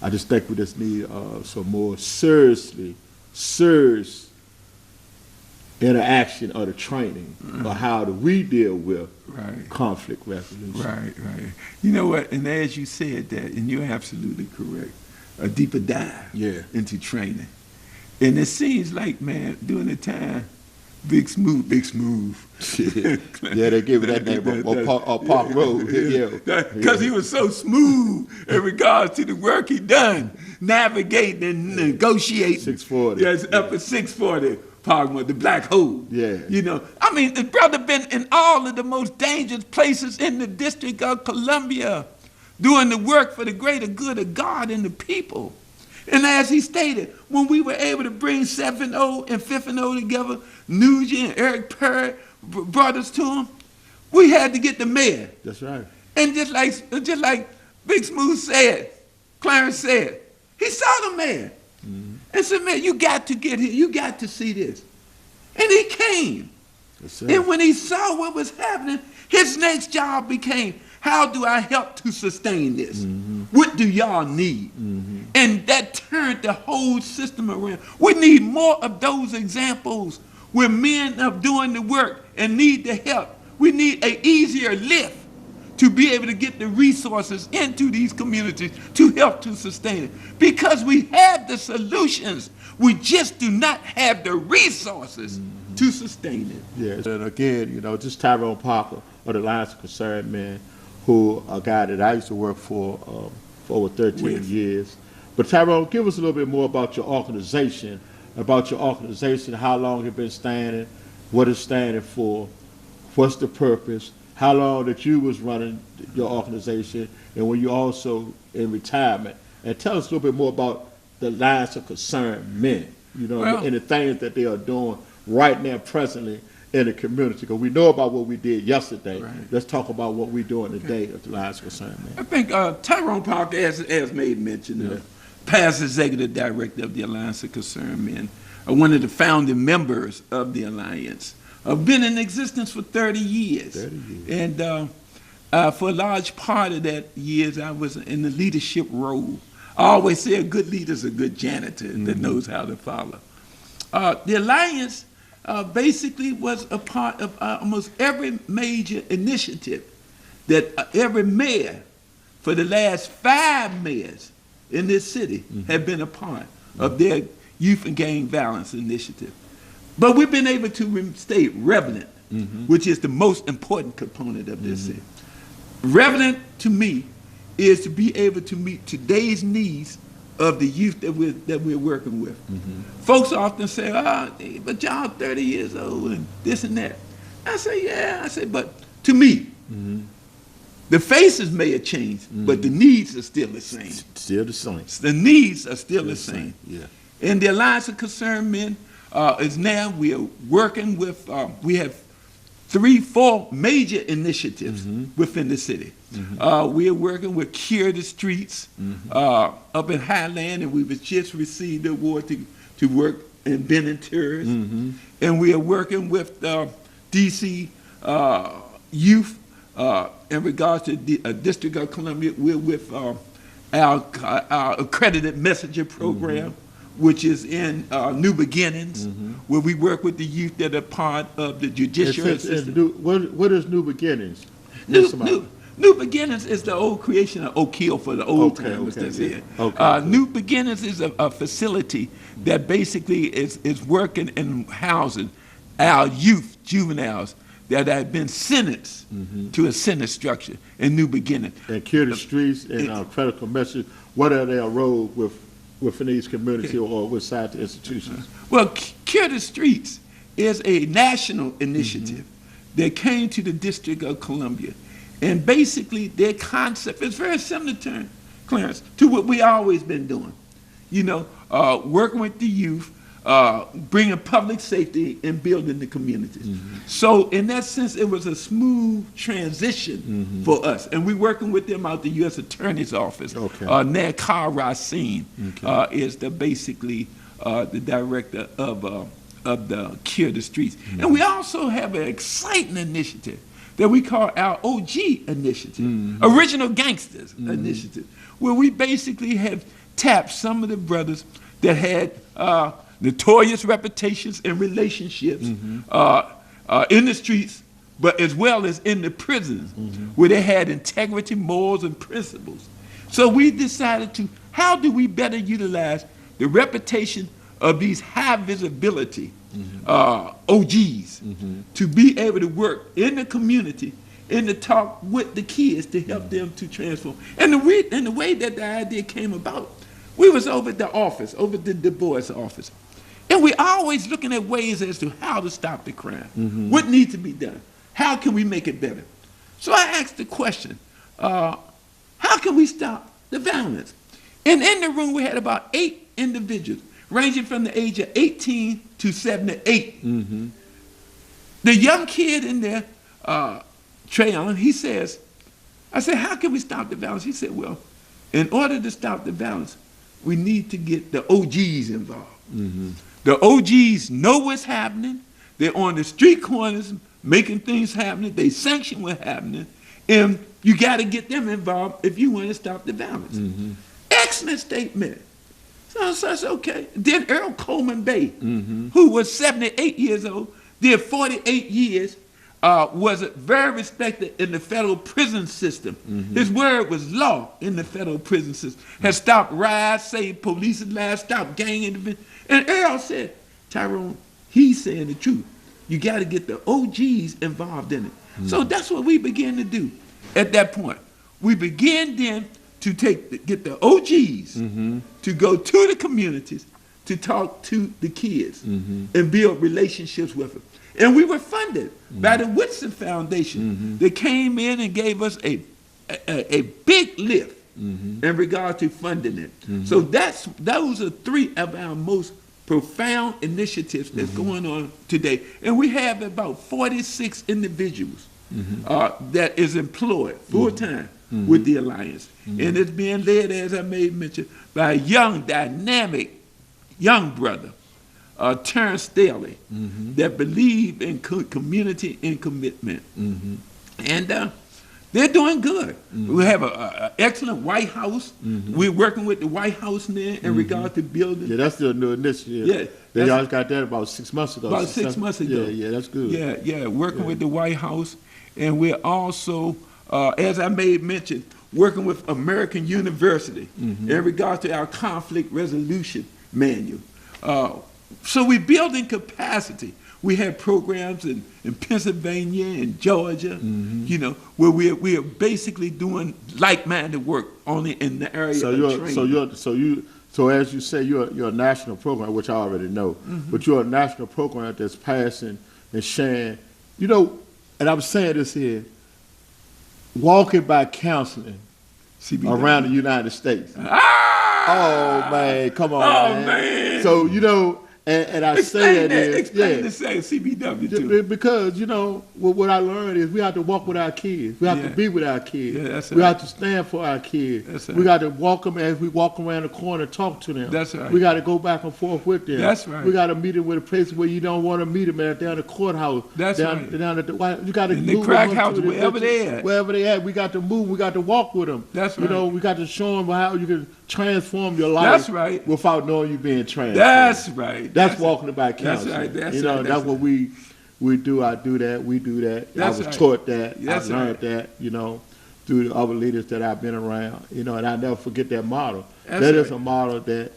S1: I just think we just need some more serious interaction or the training of how do we deal with conflict resolution.
S2: Right. You know what? And as you said that, and you're absolutely correct, a deeper dive into training. And it seems like, man, during the time, Big Smooth.
S1: Yeah, they give it that name on Park Road.
S2: Because he was so smooth in regards to the work he done, navigating and negotiating.
S1: 640.
S2: Yes, up at 640 Park Road, the Black Hole.
S1: Yeah.
S2: You know, I mean, the brother been in all of the most dangerous places in the District of Columbia, doing the work for the greater good of God and the people. And as he stated, when we were able to bring 7th O and 5th and O together, Nugent and Eric Perry brought us to him, we had to get the mayor.
S1: That's right.
S2: And just like Big Smooth said, Clarence said, he saw the mayor and said, man, you got to get here. You got to see this. And he came.
S1: Yes, sir.
S2: And when he saw what was happening, his next job became, how do I help to sustain this? What do y'all need? And that turned the whole system around. We need more of those examples where men are doing the work and need the help. We need an easier lift to be able to get the resources into these communities to help to sustain it. Because we have the solutions, we just do not have the resources to sustain it.
S1: Yes, and again, you know, just Tyron Parker of the Alliance of Concerned Men, who a guy that I used to work for over 13 years. But Tyron, give us a little bit more about your organization, how long you've been standing, what it's standing for, what's the purpose, how long that you was running your organization, and when you also in retirement. And tell us a little bit more about the Alliance of Concerned Men, you know, and the things that they are doing right now, presently, in the community, because we know about what we did yesterday. Let's talk about what we're doing today at the Alliance of Concerned Men.
S2: I think Tyron Parker, as made mention, past executive director of the Alliance of Concerned Men, one of the founding members of the Alliance. Been in existence for 30 years. 30 years. And for a large part of that years, I was in the leadership role. I always say a good leader is a good janitor that knows how to follow. The Alliance basically was a part of almost every major initiative that every mayor for the last 5 mayors in this city have been a part of their youth and gang violence initiative. But we've been able to stay relevant, which is the most important component of this city. Relevant to me is to be able to meet today's needs of the youth that we're working with. Folks often say, but y'all 30 years old and this and that. I say, yeah. I say, but to me, the faces may have changed, but the needs are still the same.
S1: Still the same.
S2: The needs are still the same.
S1: Yeah.
S2: And the Alliance of Concerned Men is now, we are working with, we have 3-4 major initiatives within the city. We are working with Cure the Streets up in Highland, and we've just received the award to work and Ben Tours. And we are working with DC youth in regards to the District of Columbia. We're with our accredited messenger program, which is in New Beginnings, where we work with the youth that are part of the judiciary system.
S1: What is New Beginnings?
S2: New Beginnings is the old creation of Oak Hill for the old timers that's here. New Beginnings is a facility that basically is working and housing our youth, juveniles, that have been sentenced to a sentence structure in New Beginnings.
S1: And Cure the Streets and Critical Message, what are their role within these communities or inside the institutions?
S2: Well, Cure the Streets is a national initiative that came to the District of Columbia. And basically, their concept is very similar to, Clarence, to what we always been doing. You know, working with the youth, bringing public safety and building the communities. So in that sense, it was a smooth transition for us. And we're working with them out the U.S. Attorney's Office. Ned Carl Racine is basically the director of the Cure the Streets. And we also have an exciting initiative that we call our OG initiative, Original Gangsters initiative, where we basically have tapped some of the brothers that had notorious reputations and relationships in the streets, but as well as in the prisons, where they had integrity, morals, and principles. So we decided to, how do we better utilize the reputation of these high visibility OGs to be able to work in the community and to talk with the kids to help them to transform. And the way that the idea came about, we was over at the office, over the Du Bois office, and we always looking at ways as to how to stop the crime, what needs to be done, how can we make it better. So I asked the question, how can we stop the violence? And in the room we had about 8 individuals, ranging from the age of 18 to 78. The young kid in there, Tyron, he says, I said, how can we stop the violence? He said, well, in order to stop the violence, we need to get the OGs involved. The OGs know what's happening. They're on the street corners making things happen. They sanction what's happening. And you got to get them involved if you want to stop the violence. Excellent statement. So I said, okay. Then Earl Coleman Bay, who was 78 years old, did 48 years, was very respected in the federal prison system. His word was law in the federal prison system. Has stopped riots, saved police lives, stopped gang intervention. And Earl said, Tyron, he's saying the truth. You got to get the OGs involved in it. So that's what we began to do at that point. We began then to get the OGs to go to the communities to talk to the kids and build relationships with them. And we were funded by the Whitson Foundation. They came in and gave us a big lift in regard to funding it. So those are 3 of our most profound initiatives that's going on today. And we have about 46 individuals that is employed full-time with the Alliance. And it's being led, as I may mention, by a young, dynamic, young brother, Terrence Staley, that believe in community and commitment. And they're doing good. We have an excellent White House. We're working with the White House now in regard to building.
S1: Yeah, that's the new initiative.
S2: Yeah,
S1: they all got that about 6 months ago.
S2: About 6 months ago.
S1: Yeah, that's good.
S2: Yeah, working with the White House. And we're also, as I may mention, working with American University in regards to our conflict resolution manual. So we're building capacity. We have programs in Pennsylvania and Georgia, you know, where we are basically doing like-minded work only in the area of training.
S1: So as you say, you're a national program, which I already know, but you're a national program that's passing and sharing. You know, and I'm saying this here, walking by counseling around the United States.
S2: Ah!
S1: Oh man, come on, man. So you know, And I
S2: Explain
S1: say
S2: that.
S1: is,
S2: Explain
S1: yeah.
S2: the saying CBW too.
S1: Because, you know, what I learned is we have to walk with our kids. We have to
S2: Yeah.
S1: be with our kids.
S2: Yeah, that's
S1: we
S2: right.
S1: have to stand for our kids.
S2: That's
S1: We
S2: right.
S1: got to walk them as we walk around the corner and talk to them.
S2: That's right.
S1: We got to go back and forth with them.
S2: That's right.
S1: We got to meet them with a place where you don't want to meet them at, down the courthouse.
S2: That's
S1: down,
S2: right.
S1: Down at the White. You got to
S2: In the
S1: move
S2: crack
S1: them up
S2: house,
S1: to the
S2: wherever they at.
S1: Wherever they at, we got to move. We got to walk with them.
S2: That's
S1: You know,
S2: right.
S1: we got to show them how you can transform your life.
S2: That's right.
S1: Without knowing you being transformed.
S2: That's right.
S1: That's walking by
S2: That's
S1: counsel.
S2: right. That's
S1: you know,
S2: right.
S1: that's what we do. I do that. We do that.
S2: That's
S1: I was
S2: right.
S1: taught that.
S2: That's
S1: I learned
S2: right.
S1: that. You know, through the other leaders that I've been around. You know, and I never forget that model.
S2: That's
S1: That is
S2: right.
S1: a model that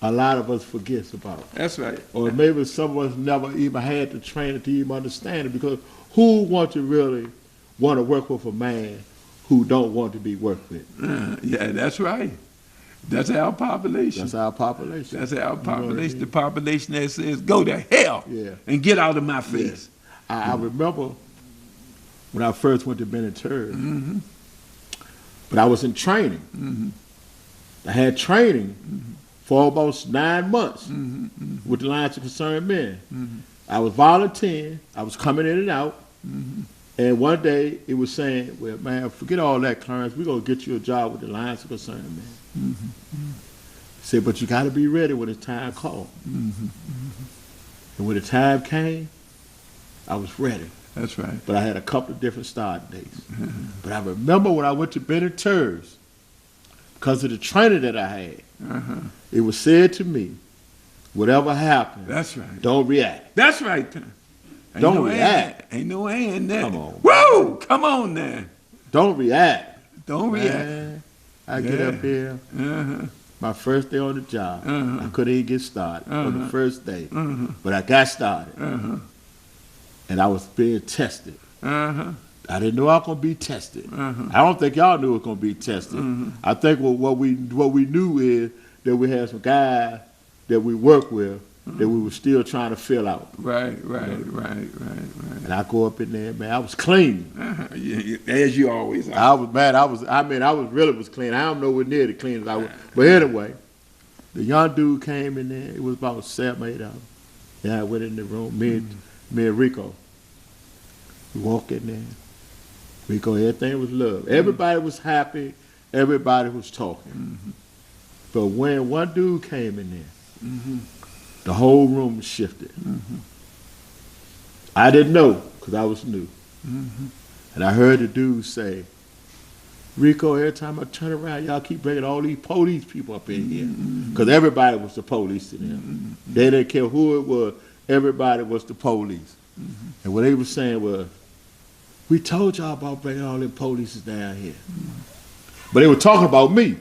S1: a lot of us forgets about,
S2: That's right.
S1: or maybe some of us never even had the training to even understand it. Because who wants to really want to work with a man who don't want to be worked with?
S2: Yeah, that's right. That's our population.
S1: That's our population.
S2: That's our
S1: You know what I
S2: population.
S1: mean?
S2: The population that says, "Go to hell
S1: Yeah.
S2: and get out of my face."
S1: I remember when I first went to Benetton,
S2: Mm-hmm.
S1: but I was in training.
S2: Mm-hmm.
S1: I had training for almost 9 months
S2: Mm-hmm.
S1: with the Alliance of Concerned Men.
S2: Mm-hmm.
S1: I was volunteering. I was coming in and out.
S2: Mm-hmm.
S1: And one day it was saying, well, man, forget all that, Clarence. We're going to get you a job with the Alliance of Concerned Men.
S2: Mm-hmm.
S1: He said, but you got to be ready when it's time called.
S2: Mm-hmm.
S1: And when the time came, I was ready.
S2: That's right.
S1: But I had a couple of different start dates. But I remember when I went to Benetton's, because of the training that I had,
S2: Uh-huh.
S1: it was said to me, whatever happens,
S2: That's right.
S1: don't react.
S2: That's right. Ain't
S1: Don't
S2: no
S1: react.
S2: Ain't no way in there.
S1: Come on.
S2: Whoa! Come on now.
S1: Don't react.
S2: Don't react.
S1: Man, I get
S2: Yeah.
S1: up here,
S2: Uh-huh.
S1: my first day on the job.
S2: Uh-huh.
S1: I couldn't even get started on the
S2: Uh-huh.
S1: first day.
S2: Uh-huh.
S1: But I got started,
S2: Uh-huh.
S1: and I was being tested.
S2: Uh-huh.
S1: I didn't know I was going to be tested.
S2: Uh-huh.
S1: I don't think y'all knew it was going to be tested. I think what we knew is that we had some guys that we worked with that we were still trying to fill out.
S2: Right.
S1: And I go up in there, man, I was clean.
S2: Uh-huh. Yeah, as you always are.
S1: I was really clean. I am nowhere near the clean as I was. But anyway, the young dude came in there. It was about 7, 8 of them. Yeah, I went in the room, me and Rico. We walked in there. Rico, everything was love. Everybody was happy. Everybody was talking. But when one dude came in there, the whole room shifted. I didn't know because I was new. And I heard the dude say, Rico, every time I turn around, y'all keep bringing all these police people up in here. Because everybody was the police to them. They didn't care who it was. Everybody was the police. And what they were saying was, we told y'all about bringing all them police down here. But they were talking about me.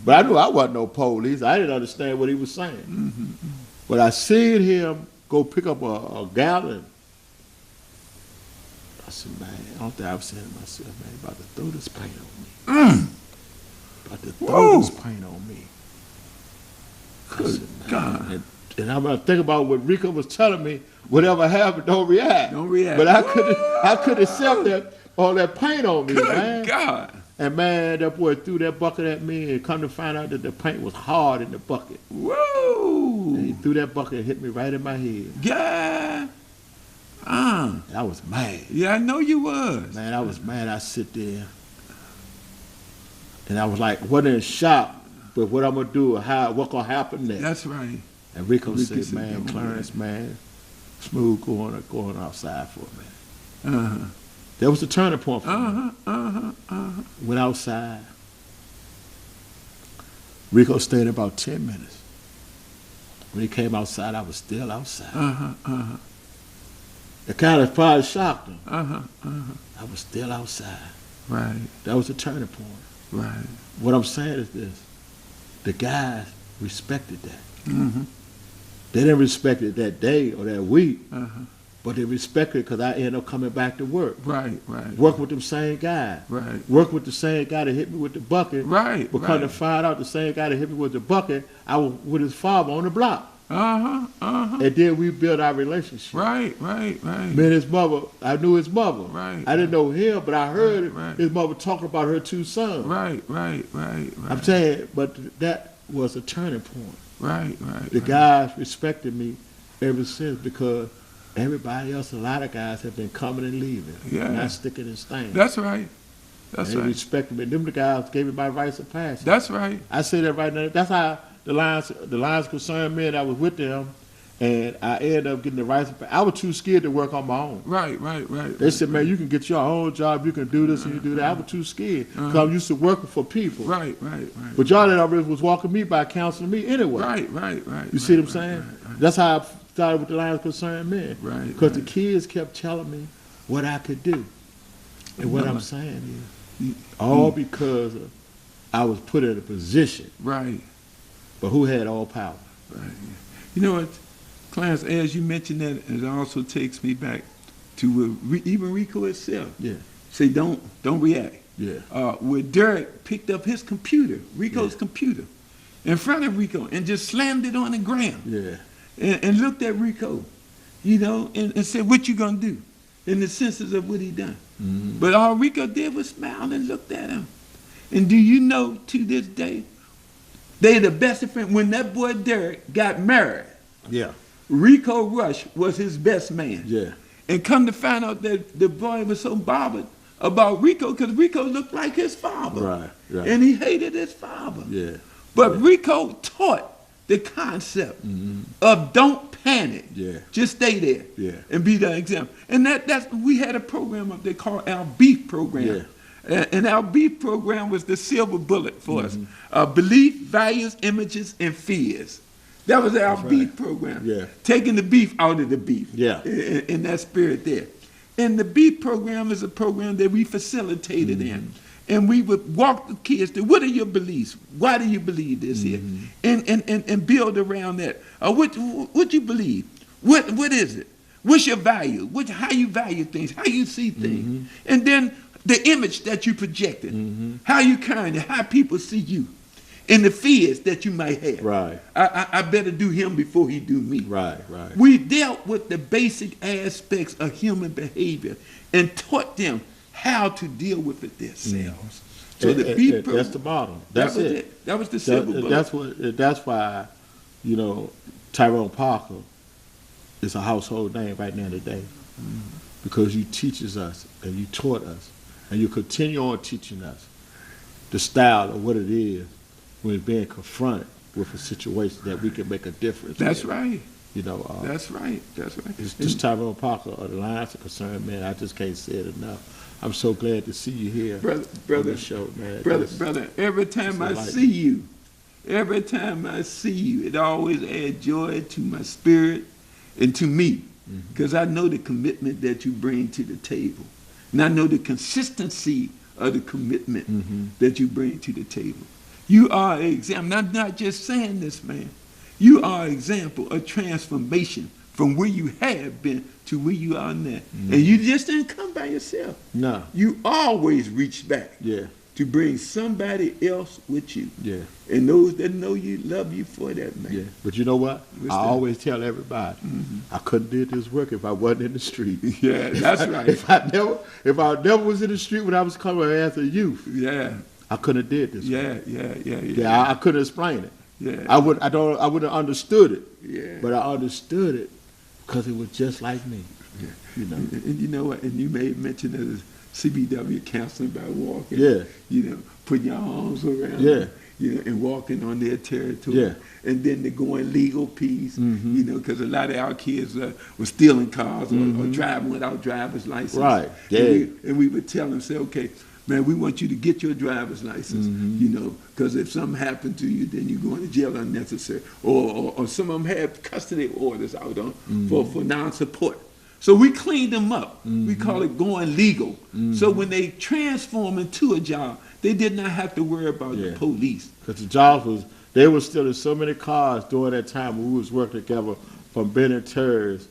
S1: But I knew I wasn't no police. I didn't understand what he was saying. But I seen him go pick up a gallon. I said, man, I don't think I was saying to myself, man, about to throw this paint on me. About to throw this paint on me. I said, man,
S2: God.
S1: And I'm gonna think about what Rico was telling me. Whatever happened, don't react.
S2: Don't react.
S1: But I couldn't accept that all that paint on me, man.
S2: Good God.
S1: And man, that boy threw that bucket at me, and come to find out that the paint was hard in the bucket.
S2: Whoa.
S1: And he threw that bucket and hit me right in my head.
S2: Yeah.
S1: I was mad.
S2: Yeah, I know you was.
S1: Man, I was mad. I sit there, and I was like, wasn't in shock, but what I'm gonna do, what gonna happen next?
S2: That's right.
S1: And Rico
S2: said,
S1: said, man,
S2: "Don't
S1: Clarence, man, smooth going outside for a minute."
S2: Uh-huh.
S1: That was the turning point for me.
S2: Uh-huh.
S1: Went outside. Rico stayed about 10 minutes. When he came outside, I was still outside.
S2: Uh-huh.
S1: It kind of probably shocked him.
S2: Uh-huh.
S1: I was still outside.
S2: Right.
S1: That was the turning point.
S2: Right.
S1: What I'm saying is this. The guys respected that.
S2: Mm-hmm.
S1: They didn't respect it that day or that week,
S2: Uh-huh.
S1: but they respected it because I ended up coming back to work.
S2: Right.
S1: Work with them same guys.
S2: Right.
S1: Work with the same guy that hit me with the bucket.
S2: Right.
S1: Because to find out the same guy that hit me with the bucket, I was with his father on the block.
S2: Uh-huh.
S1: And then we built our relationship.
S2: Right.
S1: Me and his mother, I knew his mother.
S2: Right.
S1: I didn't know him, but I heard
S2: Right.
S1: his mother talking about her 2 sons.
S2: Right.
S1: I'm saying, but that was a turning point.
S2: Right.
S1: The guys respected me ever since because everybody else, a lot of guys have been coming and leaving, not sticking and staying.
S2: That's right.
S1: And they respected me. Them the guys gave me my rites of passage.
S2: That's right.
S1: I say that right now. That's how the Lions concerned men. I was with them, and I ended up getting the rites of passage. I was too scared to work on my own.
S2: Right.
S1: They said, man, you can get your own job. You can do this and you do that. I was too scared because I'm used to working for people.
S2: Right.
S1: But y'all that already was walking me by counseling me anyway.
S2: Right.
S1: You see what I'm saying? That's how I started with the Lions concerned men.
S2: Right.
S1: Because the kids kept telling me what I could do. And what I'm saying is, all because I was put in a position.
S2: Right.
S1: But who had all power?
S2: Right. You know what, Clarence, as you mentioned that, it also takes me back to even Rico itself.
S1: Yeah.
S2: Say, don't react.
S1: Yeah.
S2: Where Derek picked up his computer, Rico's computer, in front of Rico and just slammed it on the ground.
S1: Yeah.
S2: And looked at Rico, and said, what you gonna do? In the senses of what he done. Mm-hmm. But all Rico did was smile and looked at him. And do you know, to this day, they the best of friends. When that boy Derek got married, Rico Rush was his best man.
S1: Yeah.
S2: And come to find out that the boy was so bothered about Rico because Rico looked like his father.
S1: Right.
S2: And he hated his father.
S1: Yeah.
S2: But Rico taught the concept of don't panic.
S1: Yeah.
S2: Just stay there.
S1: Yeah.
S2: And be the example. And that's we had a program up there called our Beef program.
S1: Yeah.
S2: And our Beef program was the silver bullet for us. Belief, values, images, and fears. That was our Beef program.
S1: Yeah.
S2: Taking the beef out of the beef.
S1: Yeah.
S2: In that spirit there. And the Beef program is a program that we facilitated in. And we would walk the kids through, what are your beliefs? Why do you believe this here? And build around that. What you believe? What is it? What's your value? How you value things? How you see things? And then the image that you projected. How you carrying it? How people see you. And the fears that you might have.
S1: Right.
S2: I better do him before he do me.
S1: Right.
S2: We dealt with the basic aspects of human behavior and taught them how to deal with it themselves. So the Beef program,
S1: that's the model. That's it.
S2: That was the silver bullet.
S1: That's why, Tyron Parker is a household name right now today. Because you teaches us and you taught us and you continue on teaching us the style of what it is when being confronted with a situation that we can make a difference.
S2: That's right.
S1: That's right. It's just Tyron Parker of the Lions are concerned, man. I just can't say it enough. I'm so glad to see you here,
S2: brother,
S1: on the show, man.
S2: Brother. Every time I see you, it always adds joy to my spirit and to me, because I know the commitment that you bring to the table, and I know the consistency of the commitment that you bring to the table. You are an example. I'm not just saying this, man. You are an example of transformation from where you have been to where you are now. And you just didn't come by yourself. No. You always reach back to bring somebody else with you. Yeah. And those that know you love you for that, man. Yeah.
S1: But you know what? I always tell everybody, I couldn't do this work if I wasn't in the street.
S2: Yeah, that's right.
S1: If I never was in the street when I was coming as a youth, I couldn't have did this. Yeah. I couldn't explain it. Yeah. I would have understood it. Yeah. But I understood it because it was just like me. Yeah.
S2: And you know what? And you made mention of the CBW counseling by walking.
S1: Yeah.
S2: Putting your arms around them, and walking on their territory. Yeah. And then the going legal piece, because a lot of our kids were stealing cars or driving without driver's license.
S1: Right. Yeah.
S2: And we would tell them, say, okay, man, we want you to get your driver's license, because if something happened to you, then you're going to jail unnecessary. Or some of them have custody orders out on for non-support. So we cleaned them up. We call it going legal. So when they transform into a job, they did not have to worry about the police.
S1: Because the jobs they were stealing so many cars during that time when we was working together from Ben and Terrors.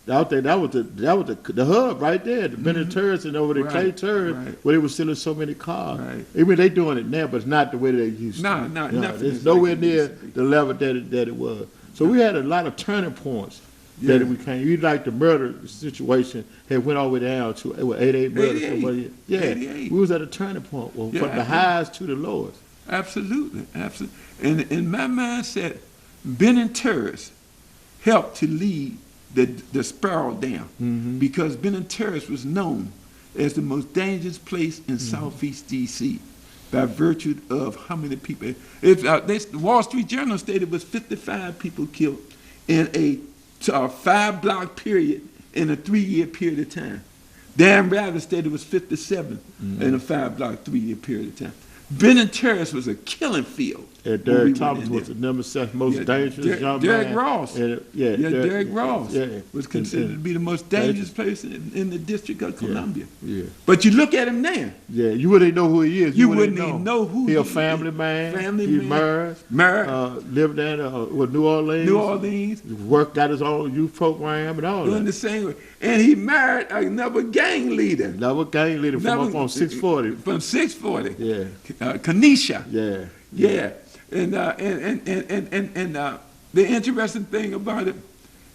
S1: Out there, that was the hub right there, the Ben and Terrors and over the Clay Terrors, where they were stealing so many cars. Right. I mean, they doing it now, but it's not the way they used to. No, it's nowhere near the level that it was. So we had a lot of turning points that we came. You like the murder situation had went all the way down to 88 murders. 88. We was at a turning point, from the highs to the lowest.
S2: Absolutely. And my mindset, Ben and Terrace helped to lead the spiral down because Ben and Terrace was known as the most dangerous place in Southeast D.C. by virtue of how many people. The Wall Street Journal stated it was 55 people killed in a 5-block period in a 3-year period of time. Dan Rather stated it was 57 in a 5-block 3-year period of time. Ben and Terrace was a killing field.
S1: And Derek Thomas was the number 7 most dangerous young
S2: Derek
S1: man.
S2: Ross. Derek Ross was considered to be the most dangerous place in the District of Columbia. But you look at him now.
S1: Yeah, you wouldn't even know who he is.
S2: You wouldn't even know who he is.
S1: He's a family man. He's married. Lived in New Orleans.
S2: New Orleans.
S1: Worked out his own youth program and all
S2: that. The same way. And he married another gang leader.
S1: Another gang leader from 640.
S2: From 640.
S1: Yeah.
S2: Kanisha.
S1: Yeah.
S2: Yeah. And the interesting thing about it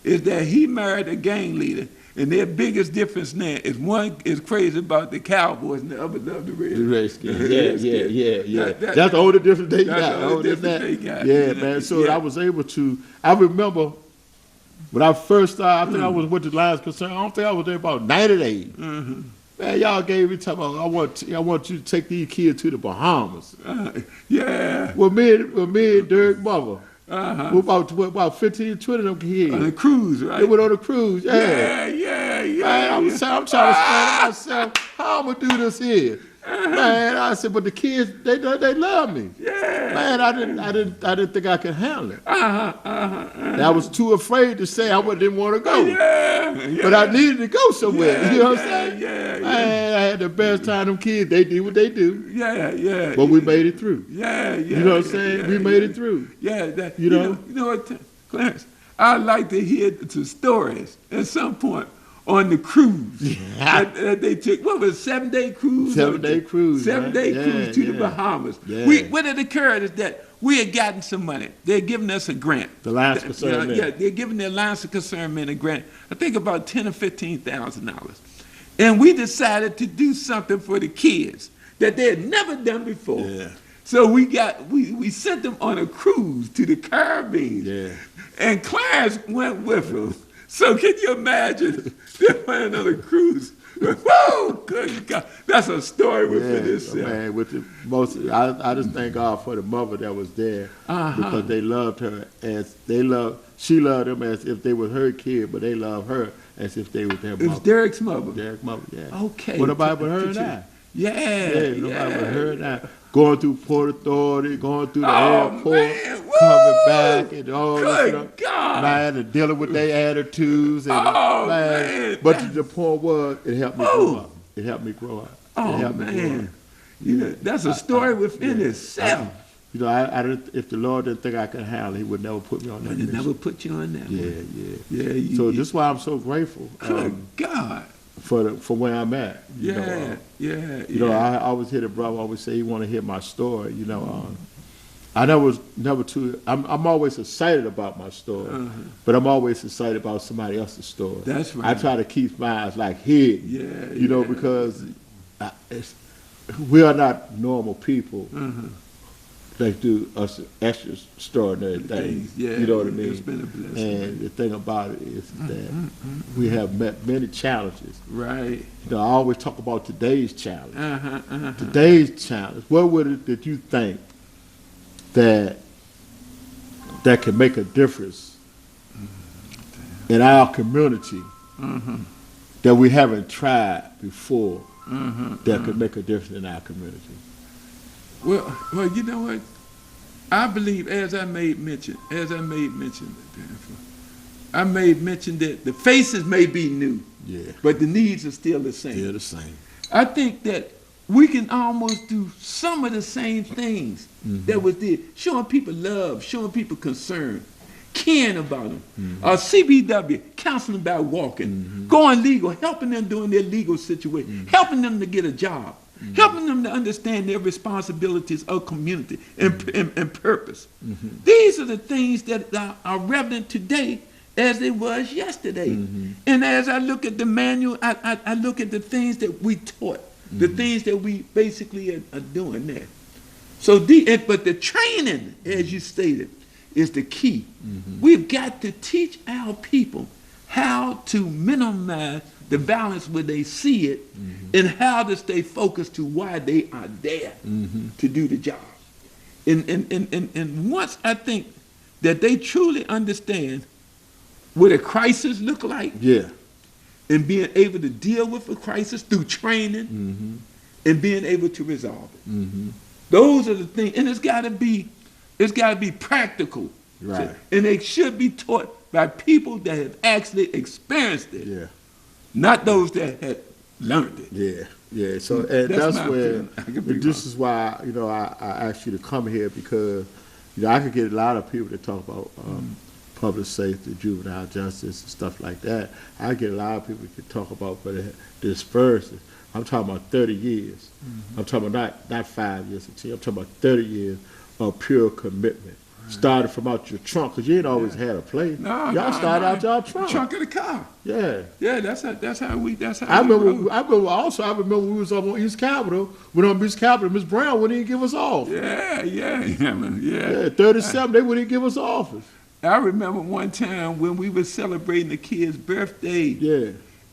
S2: is that he married a gang leader, and their biggest difference now is one is crazy about the Cowboys and the other love the Redskins.
S1: Yeah. That's the only difference they got. Yeah, man. So I was able to. I remember when I first started. I think I was with the Lions concern. I don't think I was there about 98. Man, y'all gave me time. I want you to take these kids to the Bahamas. Well, me and Derek Mother. About 15, 20 of them kids.
S2: On a cruise, right?
S1: They went on a cruise.
S2: Yeah.
S1: Man, I'm trying to explain to myself how I'm gonna do this here. Man, I said, but the kids, they love me. Man, I didn't think I could handle it. And I was too afraid to say I didn't want to go. But I needed to go somewhere. You know what I'm saying? Man, I had the best time. Them kids, they do what they do. But we made it through. You know what I'm saying? We made it through.
S2: You know what, Clarence? I'd like to hear the stories at some point on the cruise that they took. What was it, 7-day cruise?
S1: 7-day cruise.
S2: 7-day cruise to the Bahamas. What had occurred is that we had gotten some money. They're giving us a grant.
S1: The Alliance Concerned Men.
S2: They're giving the Alliance of Concerned Men a grant. I think about $10,000 or $15,000. And we decided to do something for the kids that they had never done before. So we sent them on a cruise to the Caribbean. And Clarence went with them. So can you imagine they're playing on a cruise? Whoa, good God. That's a story within itself.
S1: Man, with the most, I just thank God for the mother that was there because they loved her she loved them as if they were her kid, but they loved her as if they were their mother.
S2: It was Derek's mother.
S1: Derek's mother,
S2: Okay.
S1: What about her and I? Nobody but her and I. Going through Port Authority, going through the airport, coming back, and all this stuff.
S2: God.
S1: Man, and dealing with their attitudes. And, man. But the point was, it helped me grow up. It helped me grow up.
S2: That's a story within itself.
S1: If the Lord didn't think I could handle it, He would never put me on that mission.
S2: He never put you on that.
S1: So this is why I'm so grateful.
S2: Good God.
S1: For where I'm at. I always hear the brother always say he want to hear my story. I never too. I'm always excited about my story, but I'm always excited about somebody else's story.
S2: That's right.
S1: I try to keep mine hidden. Because we are not normal people. They do us extraordinary things. You know what I mean?
S2: It's been a blessing.
S1: And the thing about it is that we have met many challenges.
S2: Right.
S1: I always talk about today's challenge. Today's challenge. What would it that you think that can make a difference in our community that we haven't tried before that could make a difference in our community?
S2: Well, you know what? I believe, as I made mention that the faces may be new, but the needs are still the same.
S1: Still the same.
S2: I think that we can almost do some of the same things that was there, showing people love, showing people concern, caring about them. CBW, counseling by walking, going legal, helping them during their legal situation, helping them to get a job. Helping them to understand their responsibilities of community and purpose. These are the things that are relevant today as they was yesterday. And as I look at the manual, I look at the things that we taught, the things that we basically are doing there. So, but the training, as you stated, is the key. We've got to teach our people how to minimize the violence when they see it, and how to stay focused to why they are there to do the job. And once I think that they truly understand what a crisis look like,
S1: Yeah.
S2: and being able to deal with a crisis through training, and being able to resolve it. Those are the things, and it's got to be practical.
S1: Right.
S2: And they should be taught by people that have actually experienced it,
S1: Yeah.
S2: not those that had learned it.
S1: Yeah, yeah. So and
S2: That's
S1: that's
S2: my
S1: where
S2: opinion. I could be
S1: this
S2: wrong.
S1: is why I asked you to come here, because I could get a lot of people to talk about public safety, juvenile justice, and stuff like that. I get a lot of people to talk about, but disperses. I'm talking about 30 years. I'm talking about not 5 years or 10. I'm talking about 30 years of pure commitment. Started from out your trunk, because you ain't always had a place. Y'all started out your trunk.
S2: Trunk of the car.
S1: Yeah.
S2: Yeah, that's how we
S1: I
S2: roll.
S1: remember when we was up on East Capitol. Went on East Capitol, Miss Brown wouldn't even give us off.
S2: Yeah, man, yeah.
S1: Yeah, 37, they wouldn't even give us office.
S2: I remember one time when we were celebrating the kid's birthday,
S1: Yeah,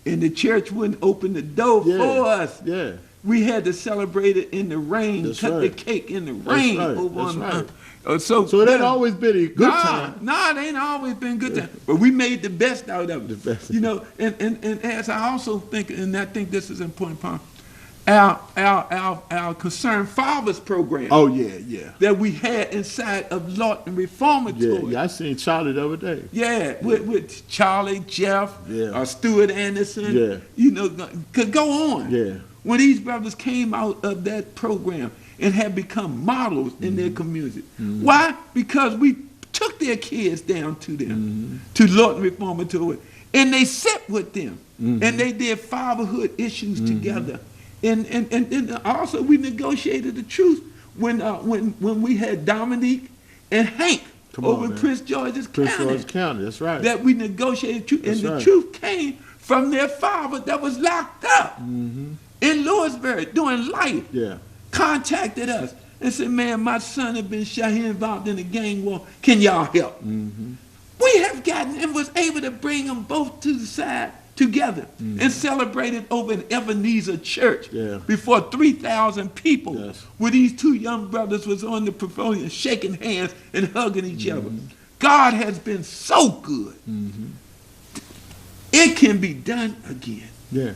S2: and the church wouldn't open the door
S1: yeah,
S2: for us.
S1: yeah.
S2: We had to celebrate it in the rain,
S1: That's
S2: cut
S1: right.
S2: the cake in the rain.
S1: right,
S2: Over
S1: that's
S2: on,
S1: right.
S2: So
S1: So it ain't always been a good time.
S2: Nah, it ain't always been good time. But we made the best out of it.
S1: The best.
S2: You know, and as I also think, and I think this is an important part, our Concerned Fathers program
S1: Oh yeah, yeah,
S2: that we had inside of Lawton
S1: yeah.
S2: Reformatory.
S1: Yeah, I seen Charlie the other day.
S2: Yeah, with Charlie, Jeff,
S1: Yeah.
S2: Stuart Anderson.
S1: Yeah.
S2: You know, could go on.
S1: Yeah.
S2: When these brothers came out of that program and have become models in their community. Why? Because we took their kids down to them, to Lawton Reformatory, and they sat with them, and they did fatherhood issues together. And also we negotiated the truth when we had Dominique and Hank
S1: Come on,
S2: over in
S1: man.
S2: Prince George's
S1: Prince
S2: County.
S1: George County, that's right.
S2: That we negotiated truth, and
S1: That's
S2: the
S1: right.
S2: truth came from their father that was locked up in Louisville doing life.
S1: Yeah.
S2: Contacted us and said, "Man, my son has been shot. He involved in a gang war. Can y'all help?" We have gotten and was able to bring them both to the side together and celebrated over in Ebenezer Church
S1: Yeah.
S2: before 3,000 people,
S1: Yes.
S2: where these two young brothers was on the pavilion shaking hands and hugging each other. God has been so good. It can be done again.
S1: Yeah.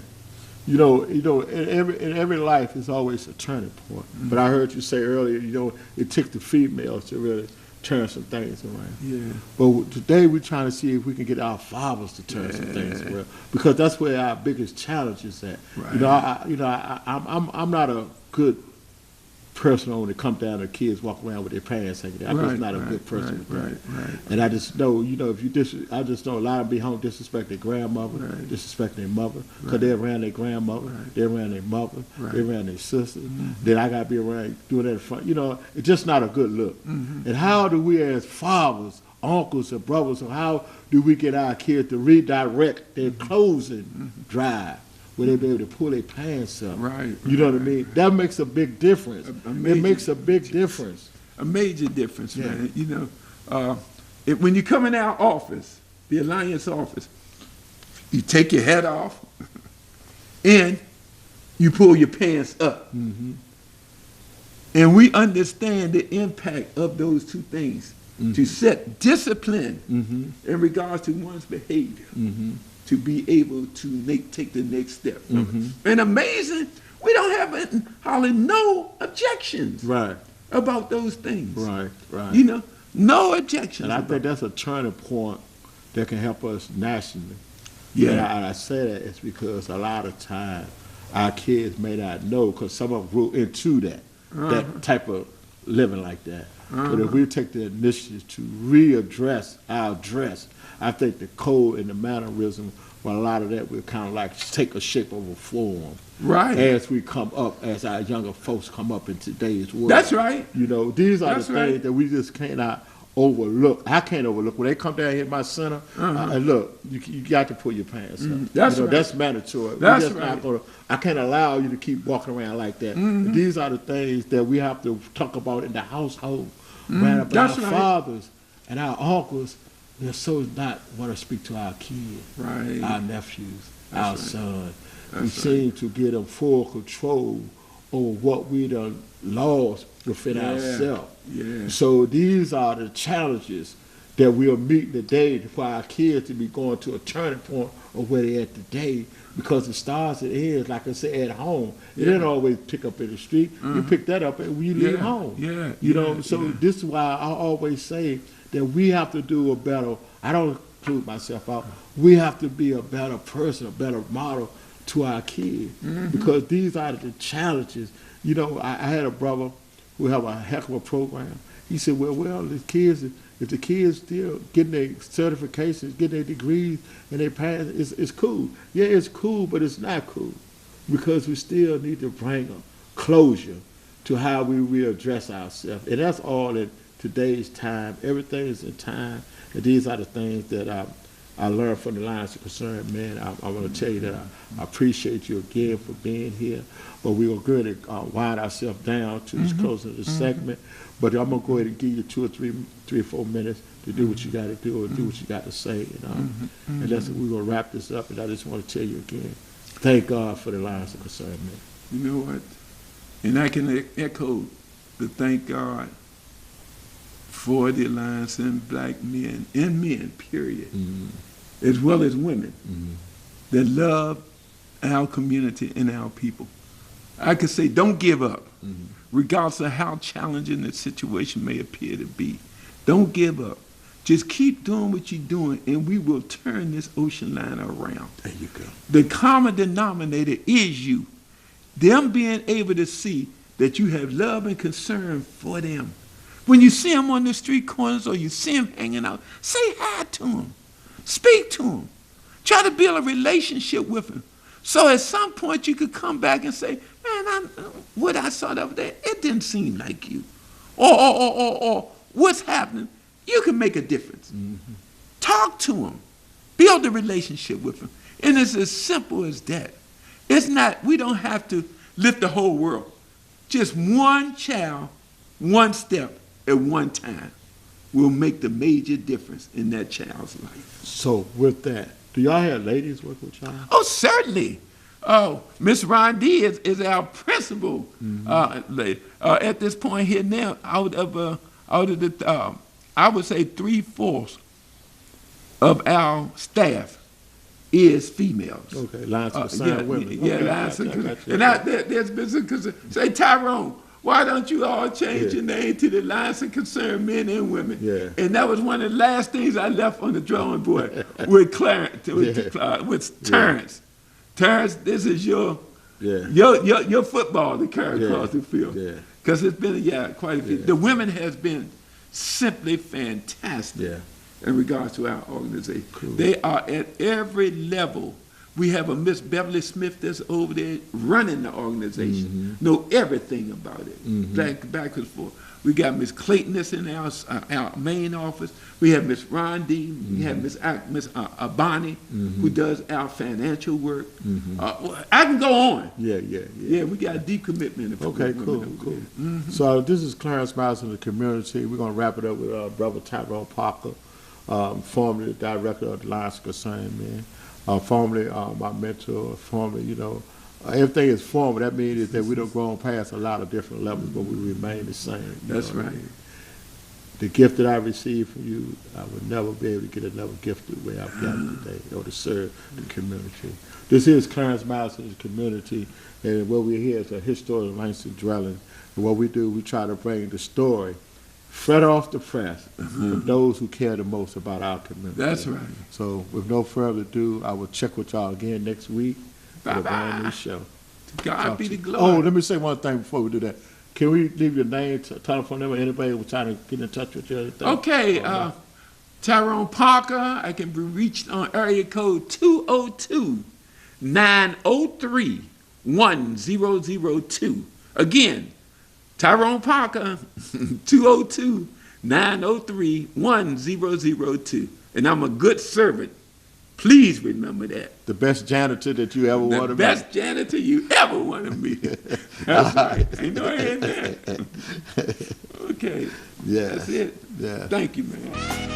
S1: You know, in every life is always a turning point. But I heard you say earlier, it took the females to really turn some things around.
S2: Yeah.
S1: But today we're trying to see if we can get our fathers to turn some things around, because that's where our biggest challenge is at.
S2: Right.
S1: I'm not a good person when it comes down to kids walking around with their pants hanging down. I'm just not a good person with that.
S2: Right.
S1: And I just know, I just know a lot of them be home disrespect their grandmother, disrespect their mother, because they're around their grandmother, they're around their mother, they're around their sister. Then I got to be around doing that in front. It's just not a good look. And how do we as fathers, uncles, and brothers, or how do we get our kids to redirect their closing drive? Where they be able to pull their pants up.
S2: Right.
S1: You know what I mean? That makes a big difference. It makes a big difference.
S2: A major difference,
S1: Yeah.
S2: man. When you come in our office, the Alliance office, you take your hat off and you pull your pants up. And we understand the impact of those two things to set discipline in regards to one's behavior, to be able to take the next step. And amazing, we don't have hardly no objections
S1: Right,
S2: about those things.
S1: right.
S2: No objections.
S1: And I
S2: about
S1: think that's a turning point that can help us nationally.
S2: Yeah.
S1: And I say that it's because a lot of times our kids may not know, because some of them grew into that type of living like that. But if we take the initiative to readdress our dress, I think the code and the mannerism, well, a lot of that will kind of like take a shape of a form.
S2: Right.
S1: As we come up, as our younger folks come up in today's world.
S2: That's right.
S1: These are
S2: That's
S1: the
S2: right.
S1: things that we just cannot overlook. I can't overlook. When they come down here, my center, and look, you got to pull your pants up.
S2: That's right.
S1: That's mandatory.
S2: That's
S1: We're just
S2: right.
S1: not gonna, I can't allow you to keep walking around like that. These are the things that we have to talk about in the household, around about
S2: That's
S1: our
S2: right.
S1: fathers
S3: And our uncles, they're so not want to speak to our kids,
S2: Right.
S3: our nephews,
S2: That's
S3: our
S2: right.
S3: sons. We
S2: That's
S3: seem to get them full control over what we done lost within
S2: Yeah.
S3: ourselves.
S2: Yeah.
S3: So these are the challenges that we'll meet today for our kids to be going to a turning point of where they're at today, because it starts and ends, like I said, at home. It
S2: Yeah.
S3: didn't always pick up in the street. You pick that up when you leave
S2: Yeah.
S3: home.
S2: Yeah.
S3: You
S2: Yeah.
S3: know, so
S2: Yeah.
S3: this is why I always say that we have to do a better, I don't include myself out, we have to be a better person, a better model to our kids, because these are the challenges. You know, I had a brother who have a heck of a program. He said, well, the kids, if the kids still getting their certifications, getting their degrees, and they pass, it's cool. Yeah, it's cool, but it's not cool, because we still need to bring a closure to how we readdress ourselves. And that's all in today's time. Everything is in time. And these are the things that I learned from the Lines of Concern, man. I want to tell you that I appreciate you again for being here. But we're going to wind ourselves down to this close of the segment. But I'm going to go ahead and give you 2 or 3 or 4 minutes to do what you got to do, or do what you got to say. And we're going to wrap this up. And I just want to tell you again, thank God for the Lines of Concern, man.
S2: You know what? And I can echo the thank God for the Alliance and black men, and men, period, as well as women, that love our community and our people. I could say, don't give up, regardless of how challenging the situation may appear to be. Don't give up. Just keep doing what you're doing, and we will turn this ocean liner around.
S3: There you go.
S2: The common denominator is you. Them being able to see that you have love and concern for them. When you see them on the street corners, or you see them hanging out, say hi to them. Speak to them. Try to build a relationship with them. So at some point you could come back and say, man, what I saw the other day, it didn't seem like you. Or what's happening, you can make a difference. Talk to them. Build a relationship with them. And it's as simple as that. It's not, we don't have to lift the whole world. Just one child, one step at one time will make the major difference in that child's life.
S3: So with that, do y'all have ladies work with y'all?
S2: Oh, certainly. Oh, Miss Rondi is our principal lady. At this point here now, out of the, I would say 3/4 of our staff is females.
S3: Okay, Lines of Concern women.
S2: Yeah,
S3: Okay,
S2: Lines of Concern.
S3: gotcha.
S2: And there's been some concern. Say, Tyron, why don't you all change your name to the Lines of Concern Men and Women?
S3: Yeah.
S2: And that was one of the last things I left on the drawing board with Clarence, with Terrence. Terrence, this is your football to carry across the field.
S3: Yeah.
S2: Because it's been, quite a few. The women has been simply fantastic in regards to our organization.
S3: Cool.
S2: They are at every level. We have a Miss Beverly Smith that's over there running the organization, know everything about it, back and forth. We got Miss Clayton that's in our main office. We have Miss Rondi. We have Miss Abani, who does our financial work. I can go on.
S3: Yeah.
S2: We got a deep commitment.
S3: Okay, cool. So this is Clarence Miles in the community. We're going to wrap it up with Brother Tyron Parker, formerly the director of the Lines of Concern, man. Formerly my mentor, formerly, everything is formal. That means that we don't go on past a lot of different levels, but we remain the same.
S2: That's right.
S3: I mean? The gift that I received from you, I would never be able to get another gift the way I've gotten today, or to serve the community. This is Clarence Miles in the community, and what we're here is a historic Langston dwelling. And what we do, we try to bring the story fresh off the press for those who care the most about our community.
S2: That's right.
S3: So with no further ado, I will check with y'all again next week for a brand new show.
S2: To God be the glory.
S3: Oh, let me say one thing before we do that. Can we leave your name, telephone number, anybody who's trying to get in touch with you? Anything?
S2: Okay, Tyrone Parker, I can be reached on area code 202-903-1002. Again, Tyrone Parker, 202-903-1002. And I'm a good servant. Please remember that.
S3: The best janitor that you ever want to
S2: The best janitor you ever want to meet. That's right. Ain't no end there. Okay. Okay.
S1: Yes.
S2: That's it.
S1: Yes.
S2: Thank you, man.